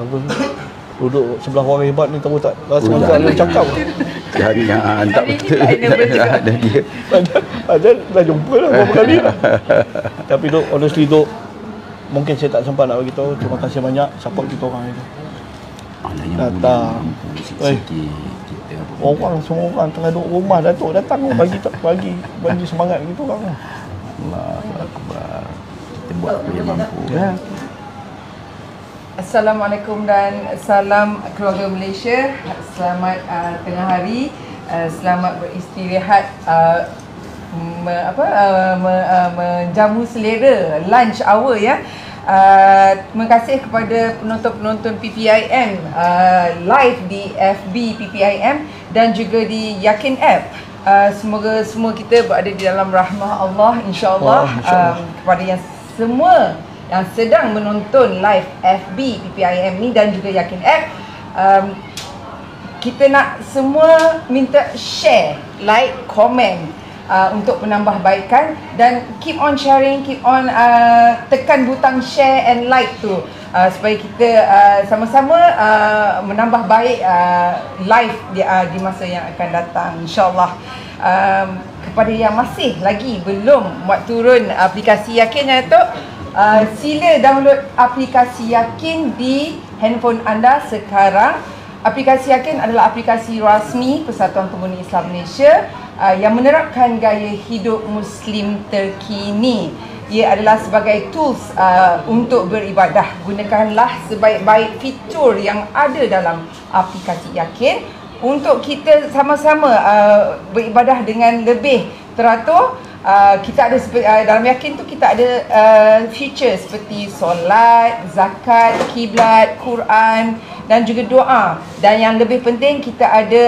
apa, duduk sebelah orang hebat ni tahu tak rasa macam dia cakap. Jangan tak betul. Ada dia. Ada dah jumpa lah beberapa kali lah. Tapi Dok, honestly Dok, mungkin saya tak sempat nak beritahu. Terima kasih banyak support kita orang itu. Datang. Orang semua orang tengah duduk rumah, Datuk datang bagi semangat kita orang. Allahu Akbar. Kita buat apa yang mampu. Ya. Assalamualaikum dan salam keluarga Malaysia. Selamat tengah hari. Selamat beristirahat, menjamu selera lunch hour ya. Terima kasih kepada penonton-penonton PPIM live di FB PPIM dan juga di Yakin App. Semoga semua kita berada di dalam rahmah Allah insya-Allah. Kepada yang semua yang sedang menonton live FB PPIM ni dan juga Yakin App, kita nak semua minta share, like, komen untuk penambahbaikan dan keep on sharing, keep on tekan butang share and like tu supaya kita sama-sama menambah baik live di masa yang akan datang insya-Allah. Kepada yang masih lagi belum buat turun aplikasi Yakin ya Datuk, sila download aplikasi Yakin di handphone anda sekarang. Aplikasi Yakin adalah aplikasi rasmi Persatuan Pengguna Islam Malaysia yang menerapkan gaya hidup Muslim terkini. Ia adalah sebagai tools untuk beribadah. Gunakanlah sebaik-baik fitur yang ada dalam aplikasi Yakin untuk kita sama-sama beribadah dengan lebih teratur. Kita ada dalam Yakin tu kita ada feature seperti solat, zakat, kiblat, Quran dan juga doa. Dan yang lebih penting kita ada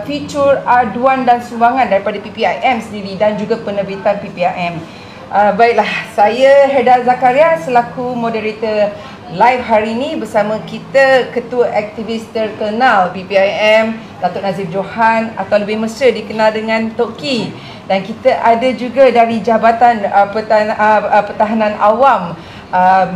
fitur aduan dan sumbangan daripada PPIM sendiri dan juga penerbitan PPIM. Baiklah, saya Heda Zakaria selaku moderator live hari ini bersama kita Ketua Aktivis terkenal PPIM Datuk Nazif Johan atau lebih mesra dikenal dengan Tok Ki. Dan kita ada juga dari Jabatan Pertahanan Awam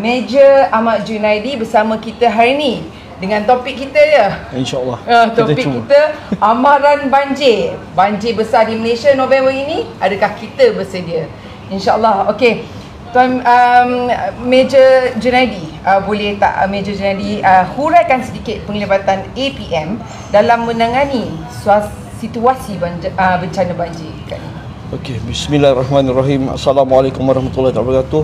Major Ahmad Junaidi bersama kita hari ini dengan topik kita ya. InsyaAllah. Topik kita amaran banjir. Banjir besar di Malaysia November ini, adakah kita bersedia? InsyaAllah. Okey. Tuan Major Junaidi, boleh tak Major Junaidi huraikan sedikit penglibatan APM dalam menangani situasi bencana banjir kali ini? Okey, bismillahirrahmanirrahim. Assalamualaikum warahmatullahi wabarakatuh.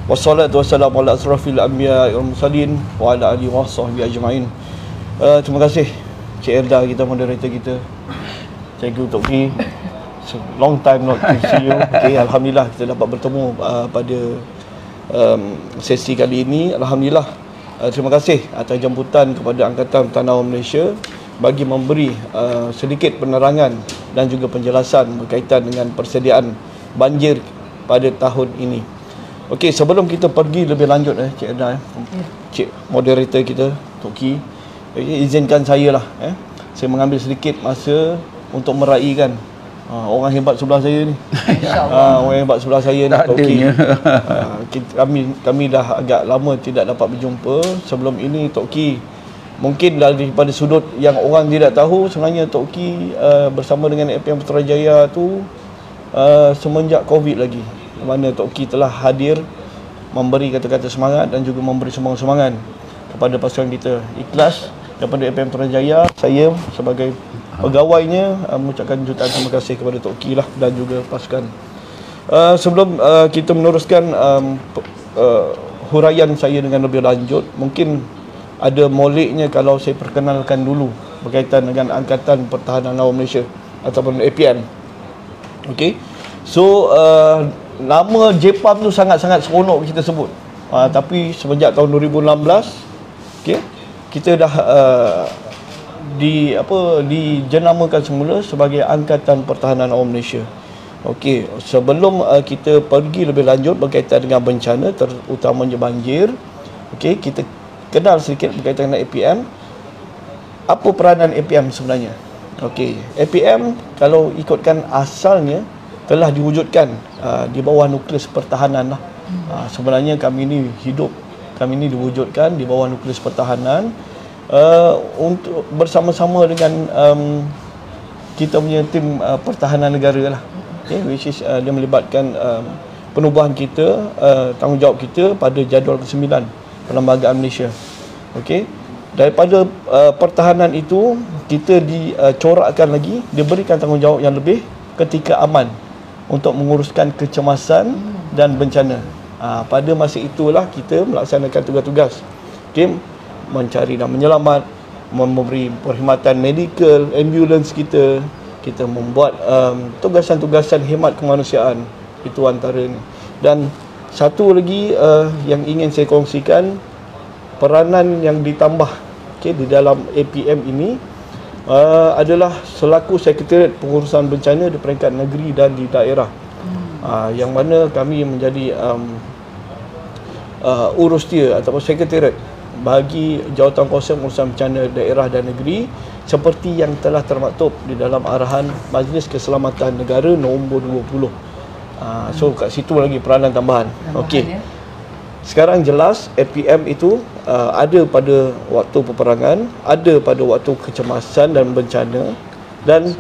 Wassalatu wassalamu ala asrafil anbiya wal mursalin wa ala alihi wasahbihi ajma'in. Terima kasih Cik Erda kita, moderator kita. Cikgu Tok Ki. Long time not to see you. Okay, alhamdulillah kita dapat bertemu pada sesi kali ini. Alhamdulillah. Terima kasih atas jemputan kepada Angkatan Pertahanan Awam Malaysia bagi memberi sedikit penerangan dan juga penjelasan berkaitan dengan persediaan banjir pada tahun ini. Okey, sebelum kita pergi lebih lanjut Cik Erda, Cik moderator kita Tok Ki, izinkan saya lah saya mengambil sedikit masa untuk meraihkan orang hebat sebelah saya ni. Orang hebat sebelah saya ni Tok Ki. Kami dah agak lama tidak dapat berjumpa. Sebelum ini Tok Ki, mungkin daripada sudut yang orang tidak tahu, sebenarnya Tok Ki bersama dengan APM Putrajaya tu semenjak Covid lagi, mana Tok Ki telah hadir memberi kata-kata semangat dan juga memberi semangat kepada pasukan kita. Ikhlas daripada APM Putrajaya, saya sebagai pegawainya mengucapkan jutaan terima kasih kepada Tok Ki lah dan juga pasukan. Sebelum kita meneruskan huraian saya dengan lebih lanjut, mungkin ada moleknya kalau saya perkenalkan dulu berkaitan dengan Angkatan Pertahanan Awam Malaysia ataupun APM. Okey. So nama JPAM tu sangat-sangat seronok kita sebut. Tapi semenjak tahun 2016, okey, kita dah dijenamakan semula sebagai Angkatan Pertahanan Awam Malaysia. Okey, sebelum kita pergi lebih lanjut berkaitan dengan bencana terutamanya banjir, okey, kita kenal sedikit berkaitan dengan APM. Apa peranan APM sebenarnya? Okey, APM kalau ikutkan asalnya telah diwujudkan di bawah nukleus pertahanan lah. Sebenarnya kami ni hidup kami ini diwujudkan di bawah Nukleus Pertahanan untuk bersama-sama dengan kita punya tim pertahanan negara lah, which is dia melibatkan penubuhan kita, tanggungjawab kita pada jadual ke-9 Perlembagaan Malaysia. Okey, daripada pertahanan itu kita dicorakkan lagi, diberikan tanggungjawab yang lebih ketika aman untuk menguruskan kecemasan dan bencana. Pada masa itulah kita melaksanakan tugas-tugas tim mencari dan menyelamat, memberi perkhidmatan medikal, ambulans kita membuat tugasan-tugasan hemat kemanusiaan. Itu antaranya. Dan satu lagi yang ingin saya kongsikan, peranan yang ditambah di dalam APM ini adalah selaku Sekretariat Pengurusan Bencana di peringkat negeri dan di daerah, yang mana kami menjadi urustia ataupun sekretariat bagi Jawatankuasa Pengurusan Bencana daerah dan negeri seperti yang telah termaktub di dalam arahan Majlis Keselamatan Negara nombor 20. So kat situ lagi peranan tambahan. Okey. Sekarang jelas APM itu ada pada waktu peperangan, ada pada waktu kecemasan dan bencana, dan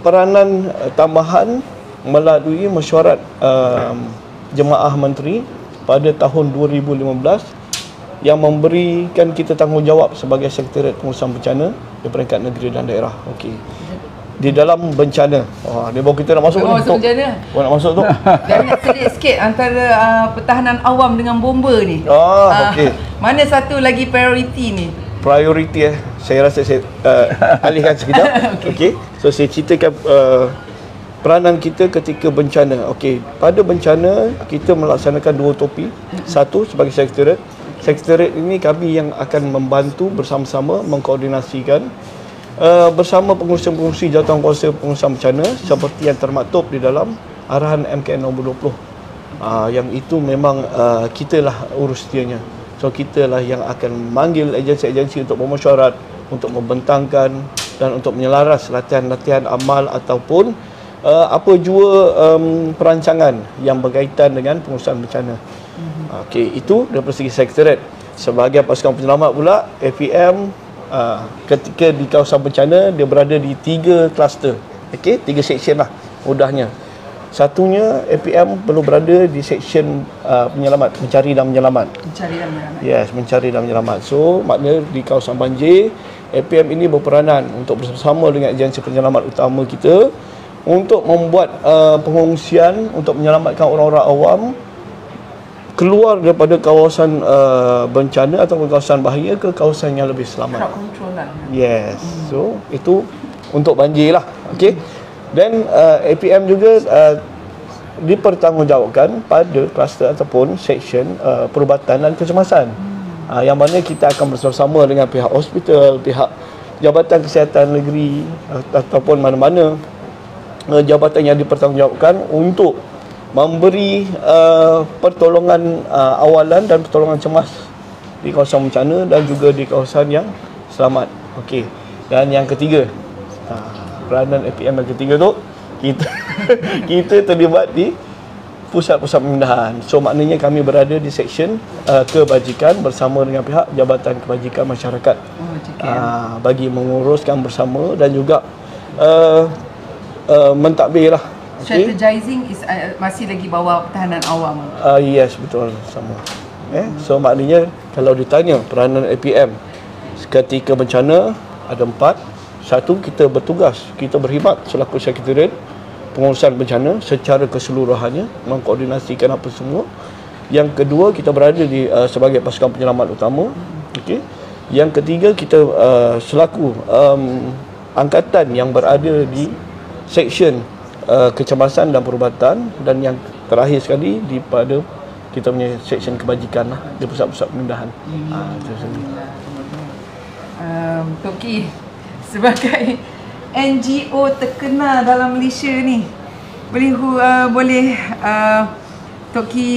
peranan tambahan melalui mesyuarat Jemaah Menteri pada tahun 2015 yang memberikan kita tanggungjawab sebagai Sekretariat Pengurusan Bencana di peringkat negeri dan daerah. Okey. Di dalam bencana. Dia bawa kita nak masuk ni. Masuk bencana. Nak masuk tu. Dan nak selit sikit antara pertahanan awam dengan bomba ni. Okey. Mana satu lagi priority ni? Priority saya rasa saya alihkan sekejap. Okey. So saya ceritakan peranan kita ketika bencana. Okey, pada bencana kita melaksanakan dua topi. Satu sebagai sekretariat. Sekretariat ini kami yang akan membantu bersama-sama mengkoordinasikan bersama pengurusi-pengurusi Jawatankuasa Pengurusan Bencana seperti yang termaktub di dalam arahan MKN nombor 20. Yang itu memang kita lah urustianya. So kita lah yang akan memanggil agensi-agensi untuk bermesyuarat, untuk membentangkan dan untuk menyelaras latihan-latihan amal ataupun apa jua perancangan yang berkaitan dengan pengurusan bencana. Okey, itu dari segi sekretariat. Sebagai pasukan penyelamat pula, APM ketika di kawasan bencana dia berada di 3 kluster. Okey, 3 section lah mudahnya. Satunya APM perlu berada di section penyelamat, mencari dan menyelamat. Mencari dan menyelamat. Yes, mencari dan menyelamat. So, maknanya di kawasan banjir, APM ini berperanan untuk bersama dengan agensi penyelamat utama kita untuk membuat pengungsian untuk menyelamatkan orang-orang awam keluar daripada kawasan bencana atau kawasan bahaya ke kawasan yang lebih selamat. Crowd control lah. Yes. So itu untuk banjir lah. Okey. Dan APM juga dipertanggungjawabkan pada kluster ataupun section perubatan dan kecemasan. Yang mana kita akan bersama-sama dengan pihak hospital, pihak Jabatan Kesihatan Negeri ataupun mana-mana jabatan yang dipertanggungjawabkan untuk memberi pertolongan awalan dan pertolongan cemas di kawasan bencana dan juga di kawasan yang selamat. Okey. Dan yang ketiga, peranan APM yang ketiga tu kita terlibat di pusat-pusat pemindahan. So maknanya kami berada di section kebajikan bersama dengan pihak Jabatan Kebajikan Masyarakat bagi menguruskan bersama dan juga mentadbir lah. Strategizing is masih lagi bawah pertahanan awam. Yes, betul, sama. So maknanya kalau ditanya peranan APM ketika bencana ada 4. Satu, kita bertugas, kita berkhidmat selaku sekretariat pengurusan bencana secara keseluruhannya, mengkoordinasikan apa semua. Yang kedua, kita berada di sebagai pasukan penyelamat utama. Okey. Yang ketiga, kita selaku angkatan yang berada di section kecemasan dan perubatan, dan yang terakhir sekali di pada kita punya section kebajikan lah, di pusat-pusat pemindahan. Toki sebagai NGO terkenal dalam Malaysia ni, boleh Toki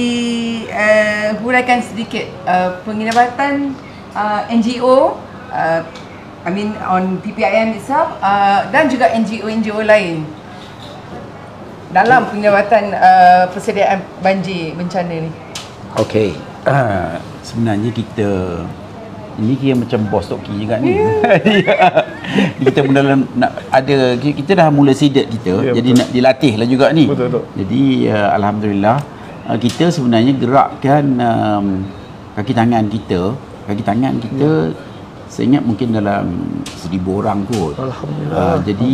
huraikan sedikit pengilibatan NGO on PPIM itself dan juga NGO lain dalam penglibatan persediaan banjir bencana ni. Okey. sebenarnya kita ini kira macam bos toki juga ni. Kita pun dalam nak ada, kita dah mula sidat kita, jadi nak dilatih lah juga ni. Betul. Jadi alhamdulillah kita sebenarnya gerakkan kaki tangan kita saya ingat mungkin dalam 1,000 orang kot. Alhamdulillah. Jadi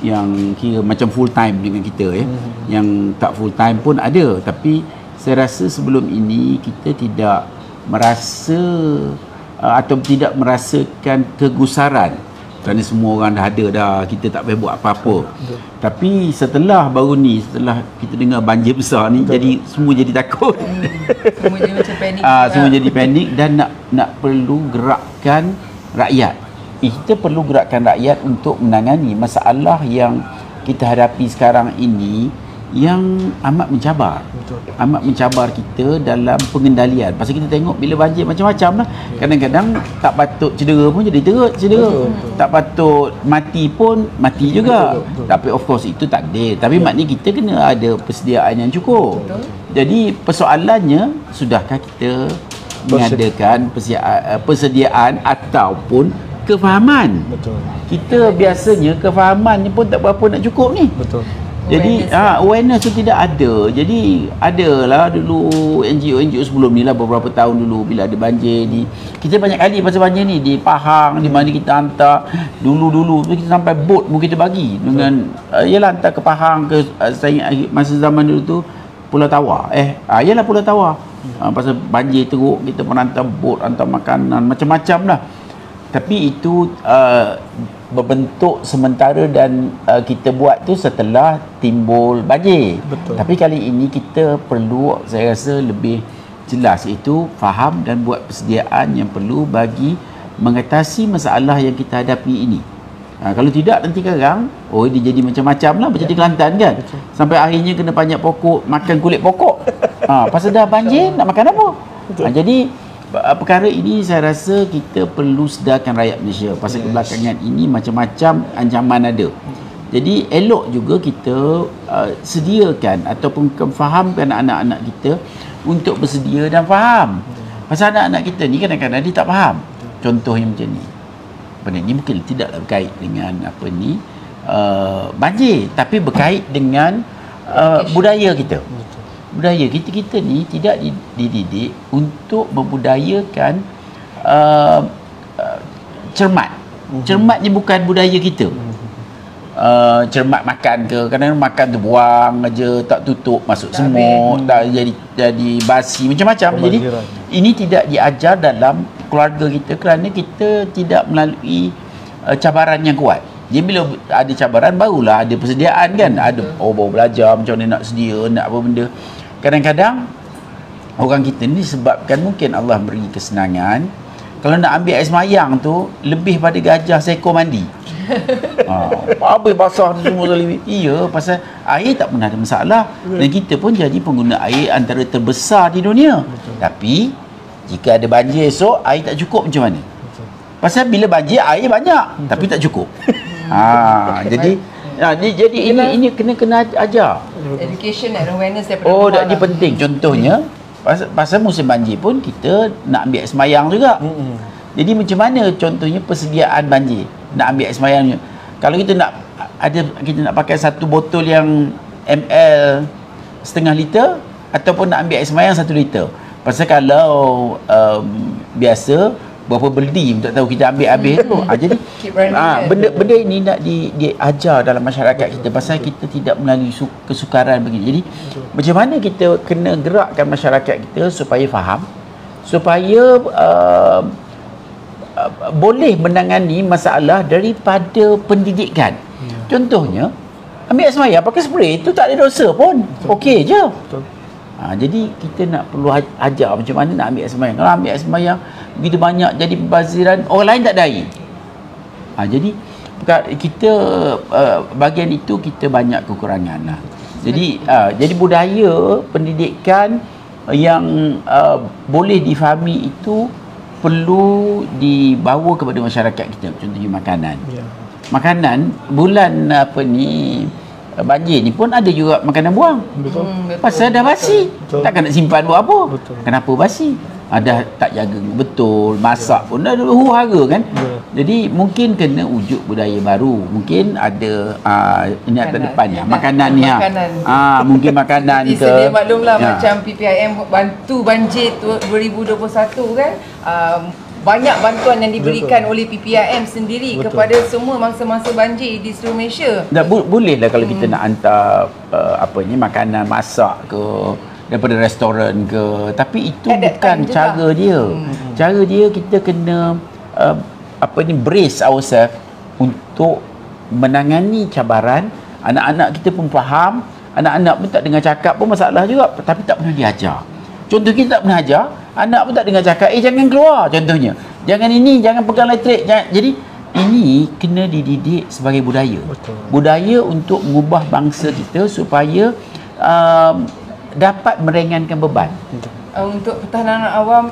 yang kira macam full time dengan kita yang tak full time pun ada, tapi saya rasa sebelum ini kita tidak merasa atau tidak merasakan kegusaran kerana semua orang dah ada dah, kita tak payah buat apa-apa. Tapi setelah kita dengar banjir besar ni, jadi semua jadi takut. Semua jadi macam panik. Semua jadi panik dan nak perlu gerakkan rakyat. Kita perlu gerakkan rakyat untuk menangani masalah yang kita hadapi sekarang ini yang amat mencabar. Amat mencabar kita dalam pengendalian. Pasal kita tengok bila banjir macam-macam lah. Kadang-kadang tak patut cedera pun jadi cedera. Tak patut mati pun mati juga. Tapi of course itu takdir. Tapi maknanya kita kena ada persediaan yang cukup. Jadi persoalannya, sudahkah kita mengadakan persediaan ataupun kefahaman? Kita biasanya kefahaman ni pun tak berapa nak cukup ni. Jadi awareness tu tidak ada. Jadi adalah dulu NGO sebelum ni lah, beberapa tahun dulu bila ada banjir ni, kita banyak kali pasal banjir ni di Pahang, di mana kita hantar dulu kita sampai bot pun kita bagi dengan yalah hantar ke Pahang ke saya ingat masa zaman dulu tu Pulau Tawar. Yalah Pulau Tawar. Pasal banjir teruk, kita pun hantar bot, hantar makanan, macam-macam lah. Tapi itu berbentuk sementara dan kita buat tu setelah timbul banjir. Tapi kali ini kita perlu, saya rasa lebih jelas, iaitu faham dan buat persediaan yang perlu bagi mengatasi masalah yang kita hadapi ini. Kalau tidak nanti sekarang dia jadi macam-macam lah, macam di Kelantan kan. Sampai akhirnya kena panjat pokok, makan kulit pokok. Pasal dah banjir nak makan apa? Jadi perkara ini saya rasa kita perlu sedarkan rakyat Malaysia. Pasal kebelakangan ini macam-macam ancaman ada. Jadi elok juga kita sediakan ataupun fahamkan anak-anak kita untuk bersedia dan faham. Pasal anak-anak kita ni kadang-kadang dia tak faham. Contohnya macam ni. Benda ni mungkin tidaklah berkait dengan banjir, tapi berkait dengan budaya kita. Budaya kita ni tidak dididik untuk membudayakan cermat. Cermat ni bukan budaya kita. Cermat makan ke, kadang-kadang makan tu buang aja, tak tutup, masuk semut, tak jadi basi, macam-macam. Jadi ini tidak diajar dalam keluarga kita kerana kita tidak melalui cabaran yang kuat. Jadi bila ada cabaran barulah ada persediaan kan. Ada baru belajar macam mana nak sedia, nak apa benda. Kadang-kadang orang kita ni sebabkan mungkin Allah beri kesenangan, kalau nak ambil air semayang tu lebih pada gajah seekor mandi. Habis basah tu semua sekali. Iya, pasal air tak pernah ada masalah. Dan kita pun jadi pengguna air antara terbesar di dunia. Tapi jika ada banjir esok, air tak cukup macam mana? Pasal bila banjir air banyak tapi tak cukup. Jadi ini kena ajar. Education and awareness daripada dia penting. Contohnya pasal musim banjir pun kita nak ambil air semayang juga. Jadi macam mana contohnya persediaan banjir nak ambil air semayang? Kalau kita nak pakai satu botol yang ml setengah liter ataupun nak ambil air semayang 1 liter. Pasal kalau biasa berapa beldi tak tahu kita ambil habis tu. Jadi benda ini nak diajar dalam masyarakat kita pasal kita tidak melalui kesukaran begini. Jadi macam mana kita kena gerakkan masyarakat kita supaya faham, supaya boleh menangani masalah daripada pendidikan. Contohnya ambil air semayang pakai spray itu tak ada dosa pun. Okey je. Jadi kita nak perlu ajar macam mana nak ambil air semayang. Kalau ambil air semayang begitu banyak jadi pembaziran, orang lain tak ada air. Jadi kita bahagian itu kita banyak kekurangan lah. Jadi budaya pendidikan yang boleh difahami itu perlu dibawa kepada masyarakat kita. Contohnya makanan. Makanan bulan banjir ni pun ada juga makanan buang. Pasal dah basi. Takkan nak simpan buat apa? Kenapa basi? Dah tak jaga betul, masak pun dah huru-hara kan. Jadi mungkin kena wujud budaya baru. Mungkin ada ini atas depannya makanan ni mungkin makanan ke. Sedia maklumlah macam PPIM bantu banjir 2021 kan. Banyak bantuan yang diberikan oleh PPIM sendiri kepada semua mangsa-mangsa banjir di seluruh Malaysia. Bolehlah kalau kita nak hantar makanan masak ke daripada restoran ke, tapi itu bukan cara dia. Cara dia kita kena brace ourselves untuk menangani cabaran. Anak-anak kita pun faham, anak-anak pun tak dengar cakap pun masalah juga, tapi tak pernah diajar. Contoh kita tak pernah ajar, anak pun tak dengar cakap, jangan keluar contohnya. Jangan ini, jangan pegang elektrik. Jadi ini kena dididik sebagai budaya. Betul. Budaya untuk mengubah bangsa kita supaya dapat meringankan beban. Untuk pertahanan awam,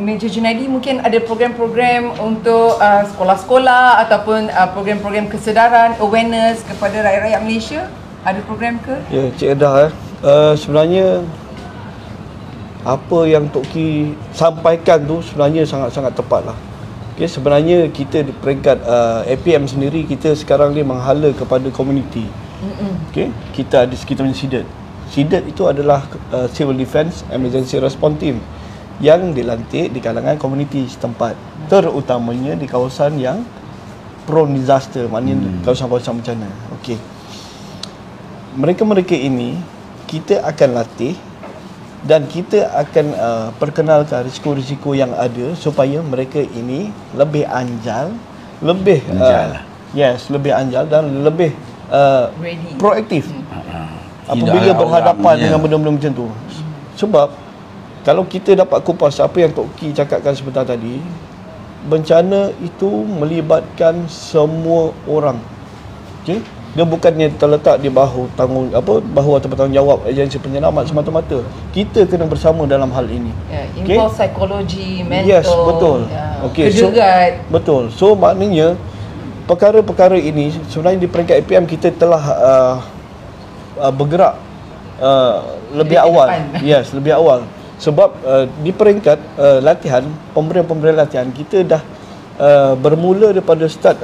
Major Junaidi mungkin ada program-program untuk sekolah-sekolah ataupun program-program kesedaran, awareness kepada rakyat-rakyat Malaysia? Ada program ke? Ya, Cik Edah, sebenarnya apa yang Tok Ki sampaikan tu sebenarnya sangat-sangat tepat lah. Okay, sebenarnya kita di peringkat APM sendiri, kita sekarang ni menghala kepada komuniti. Okay, kita punya SIDET. SIDET itu adalah Civil Defence Emergency Response Team yang dilantik di kalangan komuniti setempat, terutamanya di kawasan yang prone disaster, maknanya kawasan-kawasan bencana. Okey, mereka-mereka ini kita akan latih dan kita akan perkenalkan risiko-risiko yang ada supaya mereka ini lebih anjal, lebih lebih anjal dan lebih proaktif apabila berhadapan dengan benda-benda macam tu. Sebab kalau kita dapat kupas apa yang Tok Ki cakapkan sebentar tadi, bencana itu melibatkan semua orang. Okey, dia bukannya terletak di bahu atau bertanggungjawab agensi penyelamat semata-mata. Kita kena bersama dalam hal ini. Involve psikologi, mental. Yes, betul. Kejugat. Betul. So maknanya perkara-perkara ini sebenarnya di peringkat APM kita telah bergerak lebih awal. Yes, lebih awal. Sebab di peringkat latihan, pemberian latihan kita dah bermula daripada start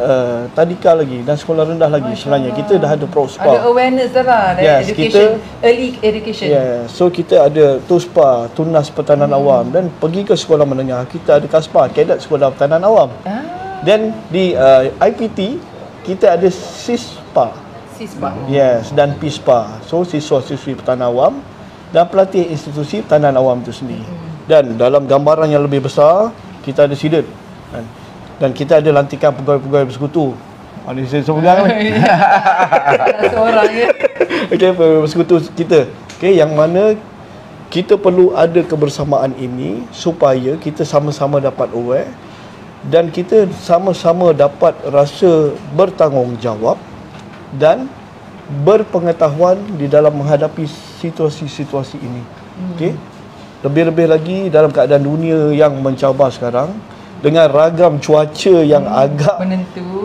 tadika lagi dan sekolah rendah lagi. Sebenarnya kita dah ada ProSPA. Ada awareness dah lah, education, early education. So kita ada TUSPA, Tunas Pertahanan Awam, dan pergi ke sekolah menengah kita ada KASPA, Kadet Sekolah Pertahanan Awam. Dan di IPT kita ada SISPA. Yes, dan PISPA. So siswa-siswi pertahanan awam dan pelatih institusi pertahanan awam itu sendiri. Dan dalam gambaran yang lebih besar, kita ada SIDET. Dan kita ada lantikan pegawai-pegawai bersekutu. Ada saya seorang ni. Seorang ya. Okey, pegawai bersekutu kita. Okey, yang mana kita perlu ada kebersamaan ini supaya kita sama-sama dapat aware dan kita sama-sama dapat rasa bertanggungjawab dan berpengetahuan di dalam menghadapi situasi-situasi ini. Okey. Lebih-lebih lagi dalam keadaan dunia yang mencabar sekarang dengan ragam cuaca yang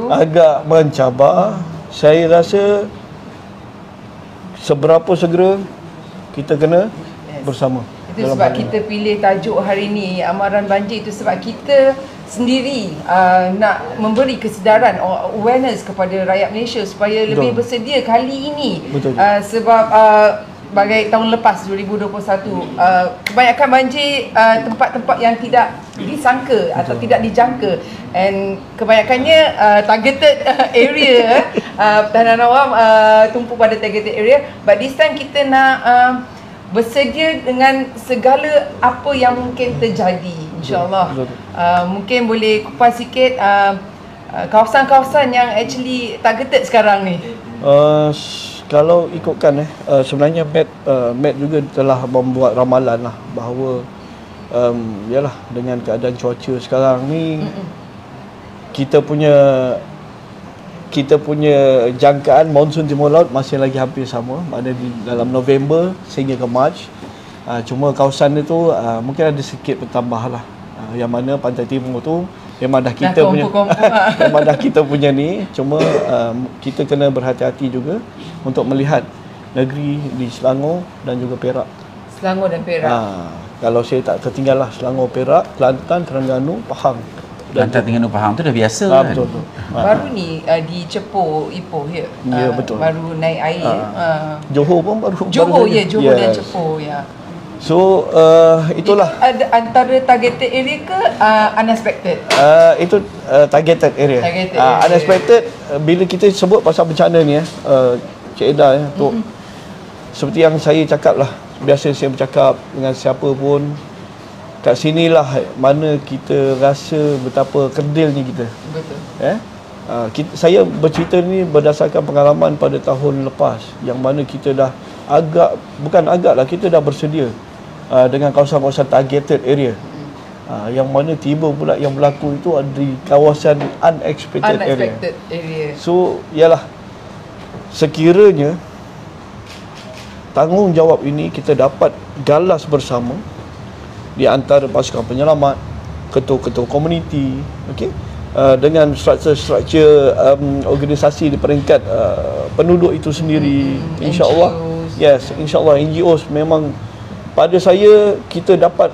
agak mencabar, saya rasa seberapa segera kita kena bersama. Itu sebab kita pilih tajuk hari ini amaran banjir, itu sebab kita sendiri nak memberi kesedaran awareness kepada rakyat Malaysia supaya lebih bersedia kali ini. Sebab bagai tahun lepas 2021 kebanyakan banjir tempat-tempat yang tidak disangka atau tidak dijangka, and kebanyakannya targeted area. Pertahanan awam tumpu pada targeted area, but this time kita nak bersedia dengan segala apa yang mungkin terjadi, insyaAllah. Mungkin boleh kupas sikit kawasan-kawasan yang actually targeted sekarang ni. Kalau ikutkan sebenarnya Met juga telah membuat ramalan lah bahawa yalah, dengan keadaan cuaca sekarang ni kita punya jangkaan monsun timur laut masih lagi hampir sama, maknanya di dalam November sehingga ke Mac. Cuma kawasan itu mungkin ada sikit bertambah lah, yang mana pantai timur tu memang dah kita punya memang dah kita punya ni. Cuma kita kena berhati-hati juga untuk melihat negeri di Selangor dan juga Perak. Selangor dan Perak. Kalau saya tak tertinggal lah, Selangor, Perak, Kelantan, Terengganu, Pahang. Kelantan, Terengganu, Pahang tu dah biasa kan? Betul. Baru ni di Cepo, Ipoh ya. Ya, betul. Baru naik air. Johor pun baru. Johor saja. ya, Johor dan Yes. Cepo ya. So itulah. Ada antara targeted area ke unexpected? Itu targeted area. Targeted area. Unexpected, bila kita sebut pasal bencana ni Cik Eda untuk seperti yang saya cakap lah, biasa saya bercakap dengan siapa pun, kat sinilah mana kita rasa betapa kerdilnya kita. Betul. Saya bercerita ni berdasarkan pengalaman pada tahun lepas, yang mana kita dah kita dah bersedia dengan kawasan-kawasan targeted area. Yang mana tiba pula yang berlaku itu ada di kawasan unexpected area. So ialah sekiranya tanggungjawab ini kita dapat galas bersama di antara pasukan penyelamat, ketua-ketua komuniti, dengan struktur-struktur organisasi di peringkat penduduk itu sendiri, insya-Allah. Yes, insya-Allah NGOs memang pada saya kita dapat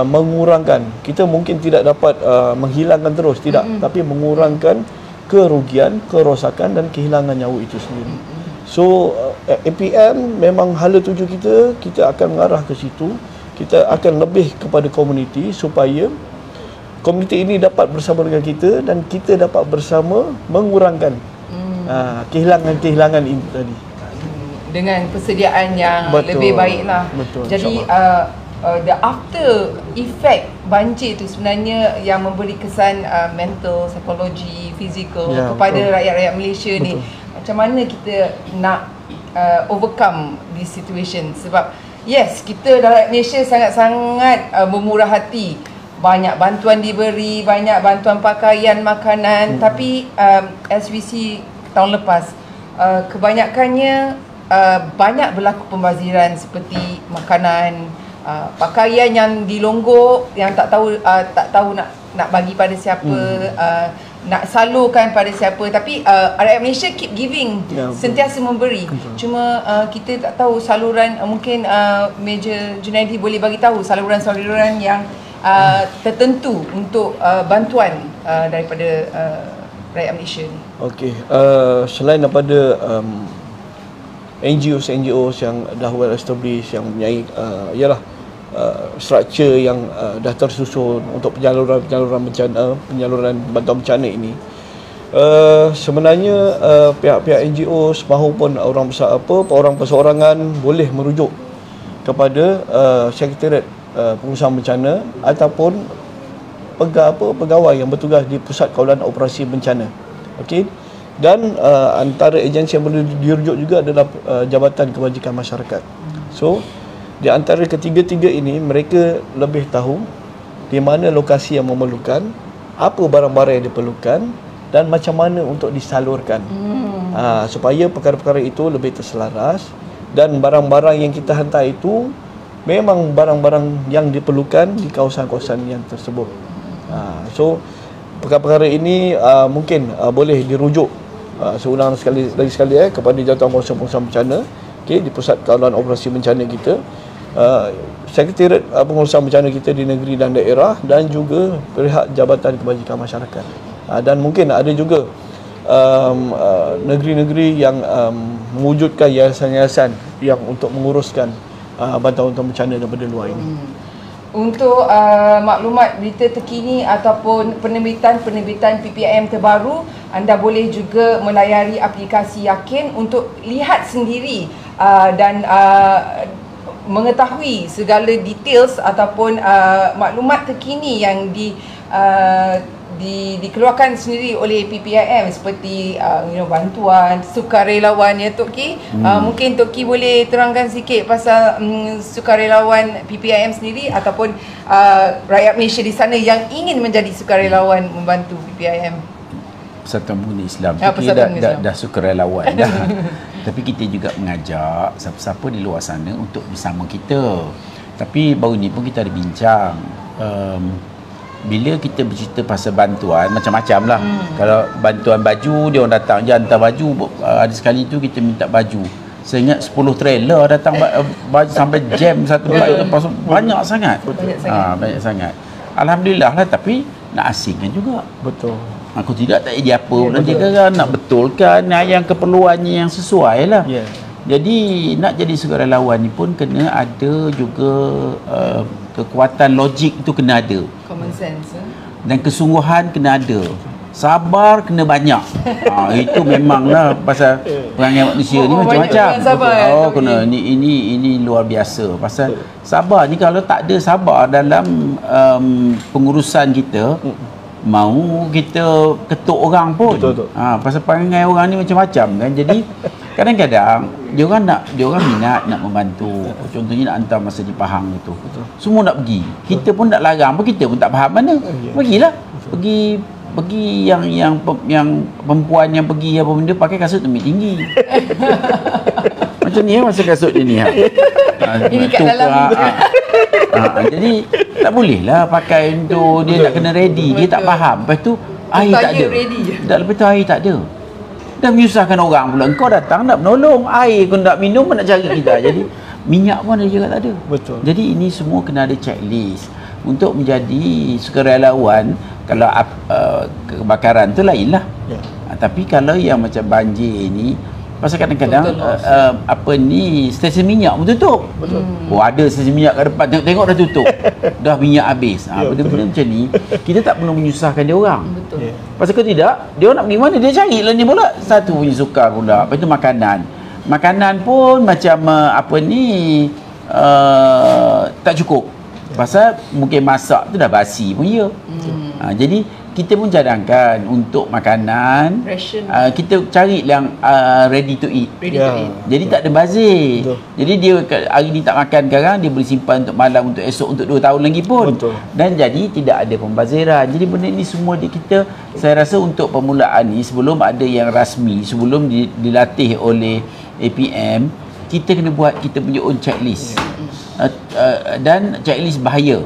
mengurangkan. Kita mungkin tidak dapat menghilangkan terus, tidak, tapi mengurangkan kerugian, kerosakan dan kehilangan nyawa itu sendiri. So APM memang hala tuju kita akan mengarah ke situ. Kita akan lebih kepada komuniti supaya komuniti ini dapat bersama dengan kita dan kita dapat bersama mengurangkan kehilangan-kehilangan ini tadi. Dengan persediaan yang Betul. lebih baiklah. Betul, jadi the after effect banjir itu sebenarnya yang memberi kesan mental, psikologi, fizikal kepada betul. rakyat-rakyat Malaysia ni. Macam mana kita nak overcome this situation, sebab yes, kita rakyat Malaysia sangat-sangat bermurah hati. Banyak bantuan diberi, banyak bantuan pakaian, makanan, tapi as we see tahun lepas, kebanyakannya banyak berlaku pembaziran seperti makanan, pakaian yang dilonggok, yang tak tahu nak bagi pada siapa, nak salurkan pada siapa, tapi rakyat Malaysia keep giving, sentiasa memberi. Cuma kita tak tahu saluran, mungkin Major Junaidi boleh bagi tahu saluran-saluran yang tertentu untuk bantuan daripada rakyat Malaysia ni. Okey, selain daripada NGOs yang dah well established, yang mempunyai struktur yang dah tersusun untuk penyaluran bencana, penyaluran bantuan bencana ini, sebenarnya pihak-pihak NGOs maupun orang perseorangan boleh merujuk kepada Sekretariat Pengurusan Bencana ataupun pegawai yang bertugas di Pusat Kawalan Operasi Bencana. Okey. Dan antara agensi yang boleh dirujuk juga adalah Jabatan Kebajikan Masyarakat. So di antara ketiga-tiga ini, mereka lebih tahu di mana lokasi yang memerlukan, apa barang-barang yang diperlukan dan macam mana untuk disalurkan. Supaya perkara-perkara itu lebih terselaras dan barang-barang yang kita hantar itu memang barang-barang yang diperlukan di kawasan-kawasan yang tersebut. So perkara-perkara ini mungkin boleh dirujuk seulang sekali kepada Jawatan Pengurusan Bencana, di Pusat Kawalan Operasi Bencana kita, Sekretariat Pengurusan Bencana kita di negeri dan daerah, dan juga pihak Jabatan Kebajikan Masyarakat. Dan mungkin ada juga negeri-negeri yang mewujudkan yayasan-yayasan yang untuk menguruskan bantuan-bantuan bencana daripada luar ini. Untuk maklumat berita terkini ataupun penerbitan PPM terbaru, anda boleh juga melayari aplikasi Yakin untuk lihat sendiri dan mengetahui segala details ataupun maklumat terkini yang dikeluarkan sendiri oleh PPIM, seperti bantuan sukarelawan ya Tok Ki. Mungkin Tok Ki boleh terangkan sikit pasal sukarelawan PPIM sendiri ataupun rakyat Malaysia di sana yang ingin menjadi sukarelawan membantu PPIM. Persatuan Pengguna Islam. Kita dah sukarelawan dah. Tapi kita juga mengajak siapa-siapa di luar sana untuk bersama kita. Tapi baru ni pun kita ada bincang. Bila kita bercerita pasal bantuan, macam-macam lah. Kalau bantuan baju, dia orang datang je hantar baju. Ada sekali tu kita minta baju. Saya ingat 10 trailer datang sampai jam satu lepas banyak sangat. Banyak sangat. Alhamdulillah lah, tapi nak asingkan juga. Betul. Aku tidak tak jadi apa pun nanti kan nak betulkan yang keperluannya yang sesuai lah. Jadi nak jadi sukarelawan ni pun kena ada juga kekuatan logik tu kena ada. Common sense. Dan kesungguhan kena ada. Sabar kena banyak. Itu memanglah pasal perangai manusia ni macam-macam. Kena ini luar biasa. Pasal sabar ni kalau tak ada sabar dalam pengurusan kita, mau kita ketuk orang pun. Pasal perangai orang ni macam-macam kan. Jadi kadang-kadang dia orang minat nak membantu. Contohnya nak hantar masa di Pahang itu. Semua nak pergi. Kita pun nak larang, kita pun tak faham mana. Pergilah. Pergi yang perempuan yang pergi apa benda pakai kasut tumit tinggi. Macam ni masa kasut dia ni. Ini kat dalam. Jadi tak boleh lah pakai untuk dia nak kena ready. Dia tak faham. Lepas tu air tak ada. Lepas tu air tak ada. Dah menyusahkan orang pula. Kau datang nak menolong, air kau nak minum pun nak cari kita. Jadi minyak pun ada juga tak ada. Betul. Jadi ini semua kena ada checklist untuk menjadi sukarelawan. Kalau kebakaran tu lain lah. Tapi kalau yang macam banjir ni, pasal kadang-kadang stesen minyak pun tutup. Ada stesen minyak kat depan, tengok dah tutup. Dah minyak habis. Benda-benda macam ni kita tak perlu menyusahkan dia orang. Pasal kalau tidak, dia orang nak pergi mana, dia carilah ni pula. Satu punya sukar pula. Lepas tu makanan pun macam tak cukup. Pasal mungkin masak tu dah basi pun ya. Jadi kita pun cadangkan untuk makanan, kita cari yang ready to eat. Jadi tak ada bazir. Jadi dia hari ni tak makan sekarang, dia boleh simpan untuk malam, untuk esok, untuk 2 tahun lagi pun. Dan jadi tidak ada pembaziran. Jadi benda ni semua kita, saya rasa untuk permulaan ni, sebelum ada yang rasmi, sebelum dilatih oleh APM, kita kena buat kita punya own checklist. Dan checklist bahaya.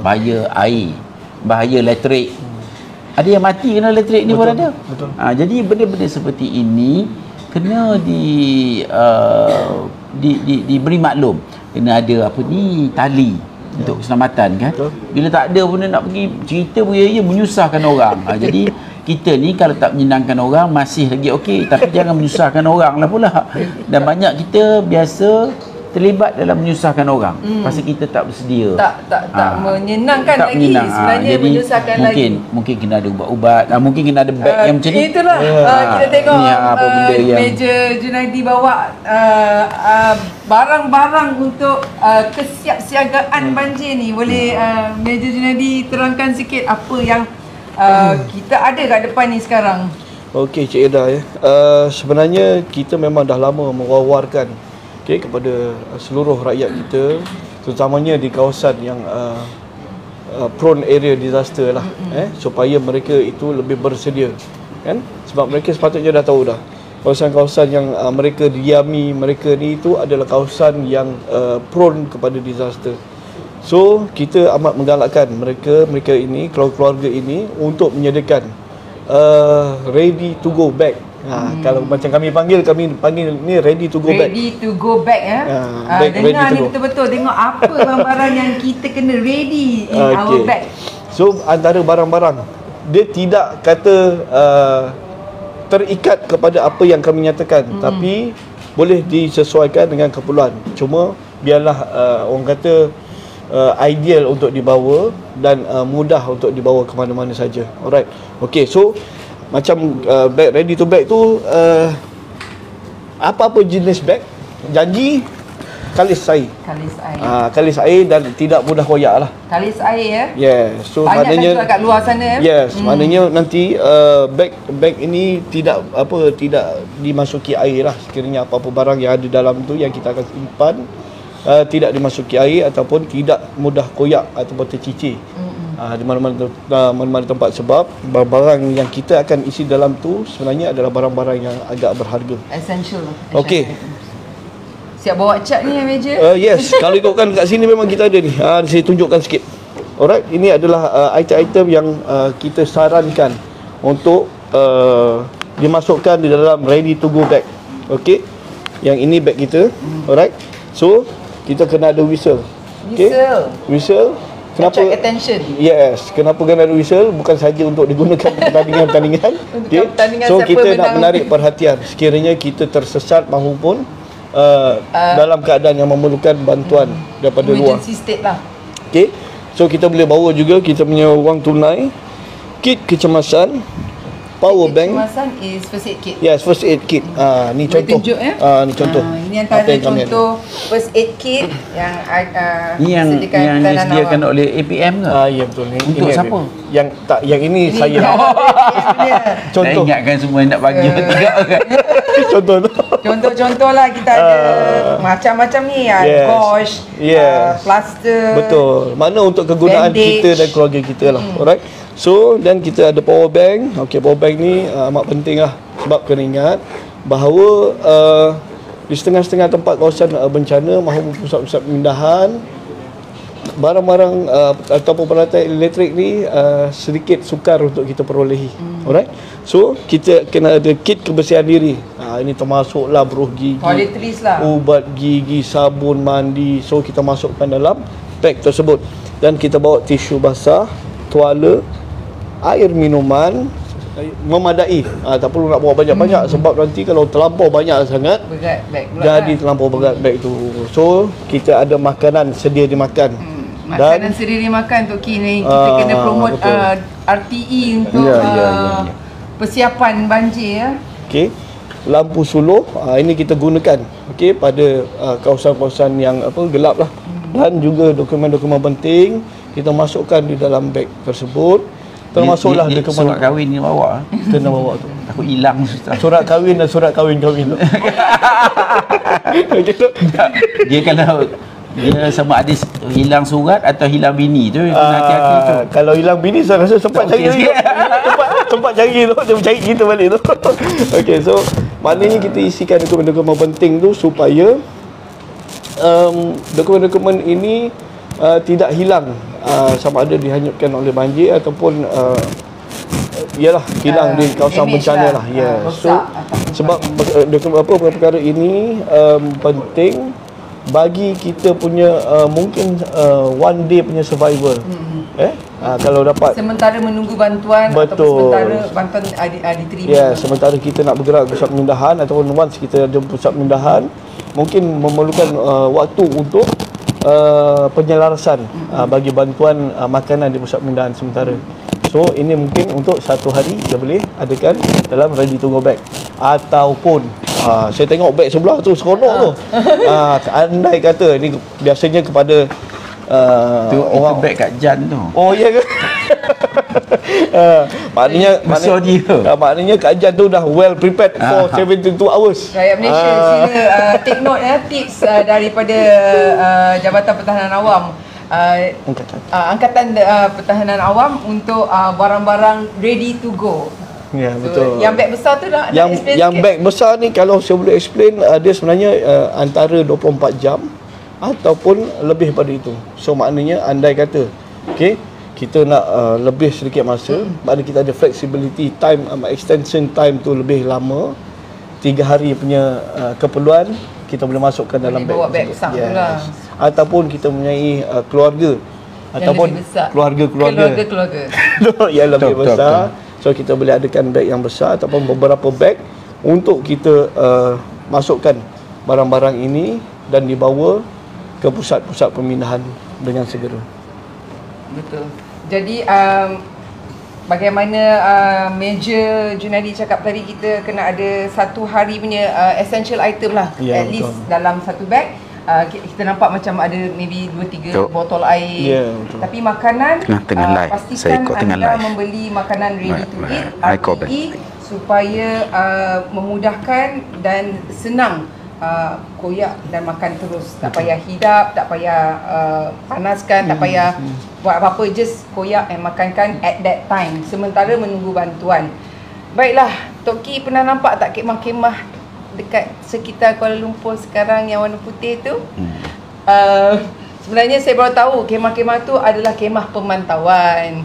Bahaya air, bahaya elektrik. Ada yang mati kena elektrik ni pun ada. Jadi benda-benda seperti ini kena diberi maklum. Kena ada tali untuk keselamatan kan. Bila tak ada pun nak pergi cerita beraya menyusahkan orang. Jadi kita ni kalau tak menyenangkan orang masih lagi okey, tapi jangan menyusahkan orang lah pula. Dan banyak kita biasa terlibat dalam menyusahkan orang. Pasal kita tak bersedia. Tak menyenangkan tak lagi. Sebenarnya jadi, menyusahkan mungkin kena ada ubat-ubat. Mungkin kena ada beg yang macam ni. Itulah. Kita tengok yang Major Junaidi bawa barang-barang untuk kesiapsiagaan banjir ni. Boleh Major Junaidi terangkan sikit apa yang kita ada kat depan ni sekarang? Okey Cik Eda ya. Sebenarnya kita memang dah lama mewar-warkan kepada seluruh rakyat kita, terutamanya di kawasan yang prone area disaster lah, supaya mereka itu lebih bersedia kan, sebab mereka sepatutnya dah tahu dah kawasan-kawasan yang mereka diami, mereka ni itu adalah kawasan yang prone kepada disaster. So kita amat menggalakkan mereka ini, keluarga ini untuk menyediakan ready to go bag. Kalau macam kami panggil ni ready to go bag. Ready to go bag dengar ni betul-betul tengok apa barang-barang yang kita kena ready in our bag. So antara barang-barang dia tidak kata terikat kepada apa yang kami nyatakan, tapi boleh disesuaikan dengan keperluan. Cuma biarlah orang kata ideal untuk dibawa dan mudah untuk dibawa ke mana-mana saja. Alright. Okey, so macam bag ready to bag tu apa-apa jenis bag, janji kalis air. Kalis air dan tidak mudah koyak lah. Kalis air Yes. So banyak maknanya kan kat luar sana Yes, maknanya nanti bag ini tidak dimasuki air lah. Sekiranya apa-apa barang yang ada dalam tu yang kita akan simpan tidak dimasuki air ataupun tidak mudah koyak ataupun tercicir di mana-mana tempat, sebab barang-barang yang kita akan isi dalam tu sebenarnya adalah barang-barang yang agak berharga, essential. Okey. Siap bawa cat ni ya Major? Yes, kalau ikutkan kat sini memang kita ada ni. Saya tunjukkan sikit. Alright, ini adalah item-item yang kita sarankan untuk dimasukkan di dalam ready to go bag. Okey. Yang ini beg kita. Alright. So kita kena ada whistle. Okay? Whistle. Kenapa? Attract attention. Yes. Kenapa kena ada whistle? Bukan saja untuk digunakan pertandingan-pertandingan. Okay? So kita nak menarik perhatian. Sekiranya kita tersesat maupun dalam keadaan yang memerlukan bantuan daripada luar. Emergency state lah. Okay. So kita boleh bawa juga kita punya wang tunai, kit kecemasan, power bank. Kecemasan is first aid kit. Yes, first aid kit. Ni Boleh contoh. tunjuk, ya? Ni contoh. Ini antara contoh first aid kit yang Ni yang disediakan oleh APM ke? Ya betul ni. Untuk ini siapa? Yang tak, yang ini saya. Saya Contoh. ingatkan semua nak bagi juga kan. Contoh tu. Contoh-contoh lah kita ada macam-macam ni, Yes. gauze, Yes. plaster. Betul. Mana untuk kegunaan Bandage. kita dan keluarga kita lah. Alright. So dan kita ada power bank. Okey, power bank ni amat penting lah. Sebab kena ingat bahawa di setengah-setengah tempat kawasan bencana maupun pusat-pusat pemindahan, barang-barang ataupun peralatan elektrik ni sedikit sukar untuk kita perolehi. Alright. So kita kena ada kit kebersihan diri. Ini termasuklah brush gigi, Toiletries lah. ubat gigi, sabun mandi. So kita masukkan dalam beg tersebut. Dan kita bawa tisu basah, tuala, air minuman memadai. Tak perlu nak bawa banyak-banyak sebab nanti kalau terlampau banyak sangat Berat beg pula jadi kan? terlampau berat beg tu. So kita ada makanan sedia dimakan. Makanan sendiri makan untuk kini kita kena promote betul. RTE untuk Ya. persiapan banjir ya. Okey. Lampu suluh ini kita gunakan okey pada kawasan-kawasan yang gelap lah. Dan juga dokumen-dokumen penting kita masukkan di dalam beg tersebut. Termasuklah dokumen surat kahwin ni bawa. kena bawa tu. Takut hilang Ustaz. Surat kahwin dan surat kahwin-kahwin tu. Okey tu. Dia kalau dia sama ada hilang surat atau hilang bini tu kena hati-hati tu. Kalau hilang bini saya rasa sempat Tak cari okey lagi. Sempat cari tu, dia cari kita balik tu. Okey, so maknanya kita isikan dokumen-dokumen penting tu supaya dokumen-dokumen ini tidak hilang sama ada dihanyutkan oleh banjir ataupun ialah hilang di kawasan bencana lah. Ya. So sebab perkara ini penting bagi kita punya mungkin one day punya survival. Kalau dapat Sementara menunggu bantuan Betul. ataupun sementara bantuan diterima. ya, sementara kita nak bergerak ke pusat pemindahan ataupun once kita ada pusat pemindahan mungkin memerlukan waktu untuk penyelarasan bagi bantuan makanan di pusat pemindahan sementara. So ini mungkin untuk satu hari kita boleh adakan dalam ready to go bag. Ataupun saya tengok bag sebelah tu seronok tu. Andai kata ni biasanya kepada Tu orang beg kat Jan tu. Oh ya ke? Besar dia. Maknanya Kak Jan tu dah well prepared for 72 hours. Rakyat Malaysia sila take note tips daripada Jabatan Pertahanan Awam. Angkatan Pertahanan Awam untuk barang-barang ready to go. Ya, So, betul. yang beg besar tu nak explain yang sikit? beg besar ni kalau saya boleh explain dia sebenarnya antara 24 jam ataupun lebih pada itu. So maknanya andai kata okey kita nak lebih sedikit masa, maknanya kita ada flexibility time, extension time tu lebih lama, 3 hari punya keperluan kita boleh masukkan dalam beg. bawa beg besar tu lah. Ataupun kita mempunyai keluarga ataupun lebih besar. keluarga yang lebih Betul, besar. So kita boleh adakan beg yang besar ataupun beberapa beg untuk kita masukkan barang-barang ini dan dibawa ke pusat-pusat pemindahan dengan segera. Betul. Jadi bagaimana Major Junadi cakap tadi, kita kena ada satu hari punya essential item lah, Ya, at least betul. dalam satu bag. Kita nampak macam ada maybe 2-3 botol air. Ya, betul. Tapi makanan Tengah live. pastikan Saya ikut tengah anda live. membeli makanan ready to eat I call back. RTE supaya memudahkan dan senang koyak dan makan terus. Tak payah hidap, tak payah panaskan, tak payah buat apa-apa, just koyak and makankan at that time sementara menunggu bantuan. Baiklah, Tok Ki pernah nampak tak kemah-kemah dekat sekitar Kuala Lumpur sekarang yang warna putih tu? Sebenarnya saya baru tahu kemah-kemah tu adalah kemah pemantauan.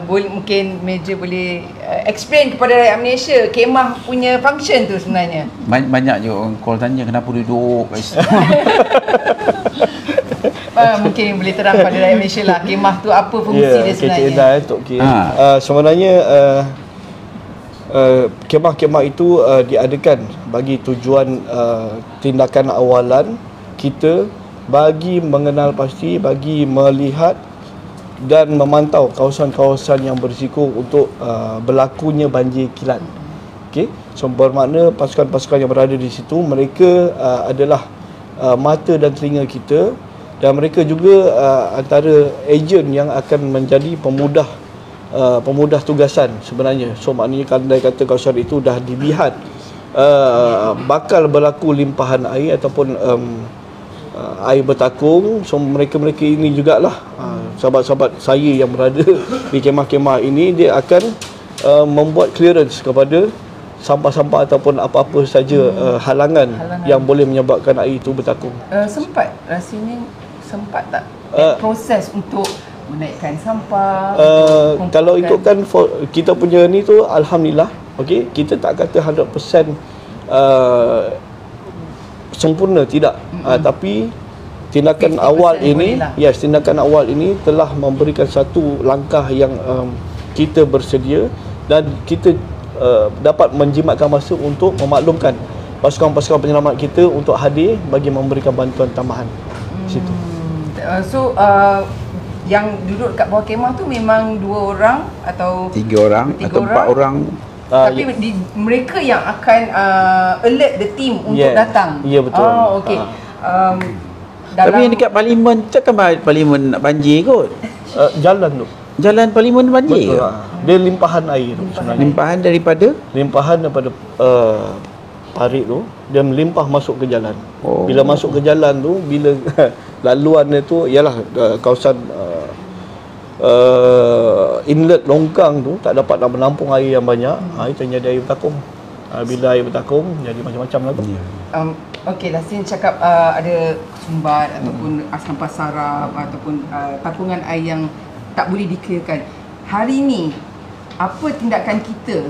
Mungkin Major boleh explain kepada rakyat Malaysia kemah punya function tu sebenarnya. Banyak je orang call tanya kenapa duduk kat situ. Mungkin boleh terang pada rakyat Malaysia lah kemah tu apa fungsi dia sebenarnya. KTNI Tok K. Sebenarnya kemah-kemah itu diadakan bagi tujuan tindakan awalan kita bagi mengenal pasti, bagi melihat dan memantau kawasan-kawasan yang berisiko untuk berlakunya banjir kilat. Okey, so bermakna pasukan-pasukan yang berada di situ mereka adalah mata dan telinga kita, dan mereka juga antara ejen yang akan menjadi pemudah tugasan sebenarnya. So maknanya kalau dia kata kawasan itu dah dilihat bakal berlaku limpahan air ataupun air bertakung, so mereka-mereka ini jugalah sahabat-sahabat saya yang berada di kemah-kemah ini, dia akan membuat clearance kepada sampah-sampah ataupun apa-apa saja halangan yang boleh menyebabkan air itu bertakung. Rasanya sempat tak proses untuk menaikkan sampah? Kalau ikutkan kita punya ni tu, alhamdulillah, okey, kita tak kata 100% sempurna, tidak. Tapi tindakan awal ini, tindakan awal ini telah memberikan satu langkah yang kita bersedia, dan kita dapat menjimatkan masa untuk memaklumkan pasukan-pasukan penyelamat kita untuk hadir bagi memberikan bantuan tambahan situ. So yang duduk kat bawah kemah tu memang 2 orang atau 3 orang atau 4 orang. Tapi mereka yang akan alert the team untuk datang. Ya, betul. Okey. Tapi yang dekat parlimen, takkan parlimen nak banjir kot? Jalan tu. Jalan parlimen banjir. Betul. Dia limpahan air tu sebenarnya. Limpahan daripada parit tu, dia melimpah masuk ke jalan. Oh. Bila masuk ke jalan tu, bila laluan dia tu ialah kawasan inlet longkang tu tak dapat nak menampung air yang banyak, itu jadi air bertakung. Bila air bertakung jadi macam-macam lah tu. Okey, Lasin cakap ada sumbat ataupun sampah sarap ataupun tapungan air yang tak boleh dikirakan. Hari ni apa tindakan kita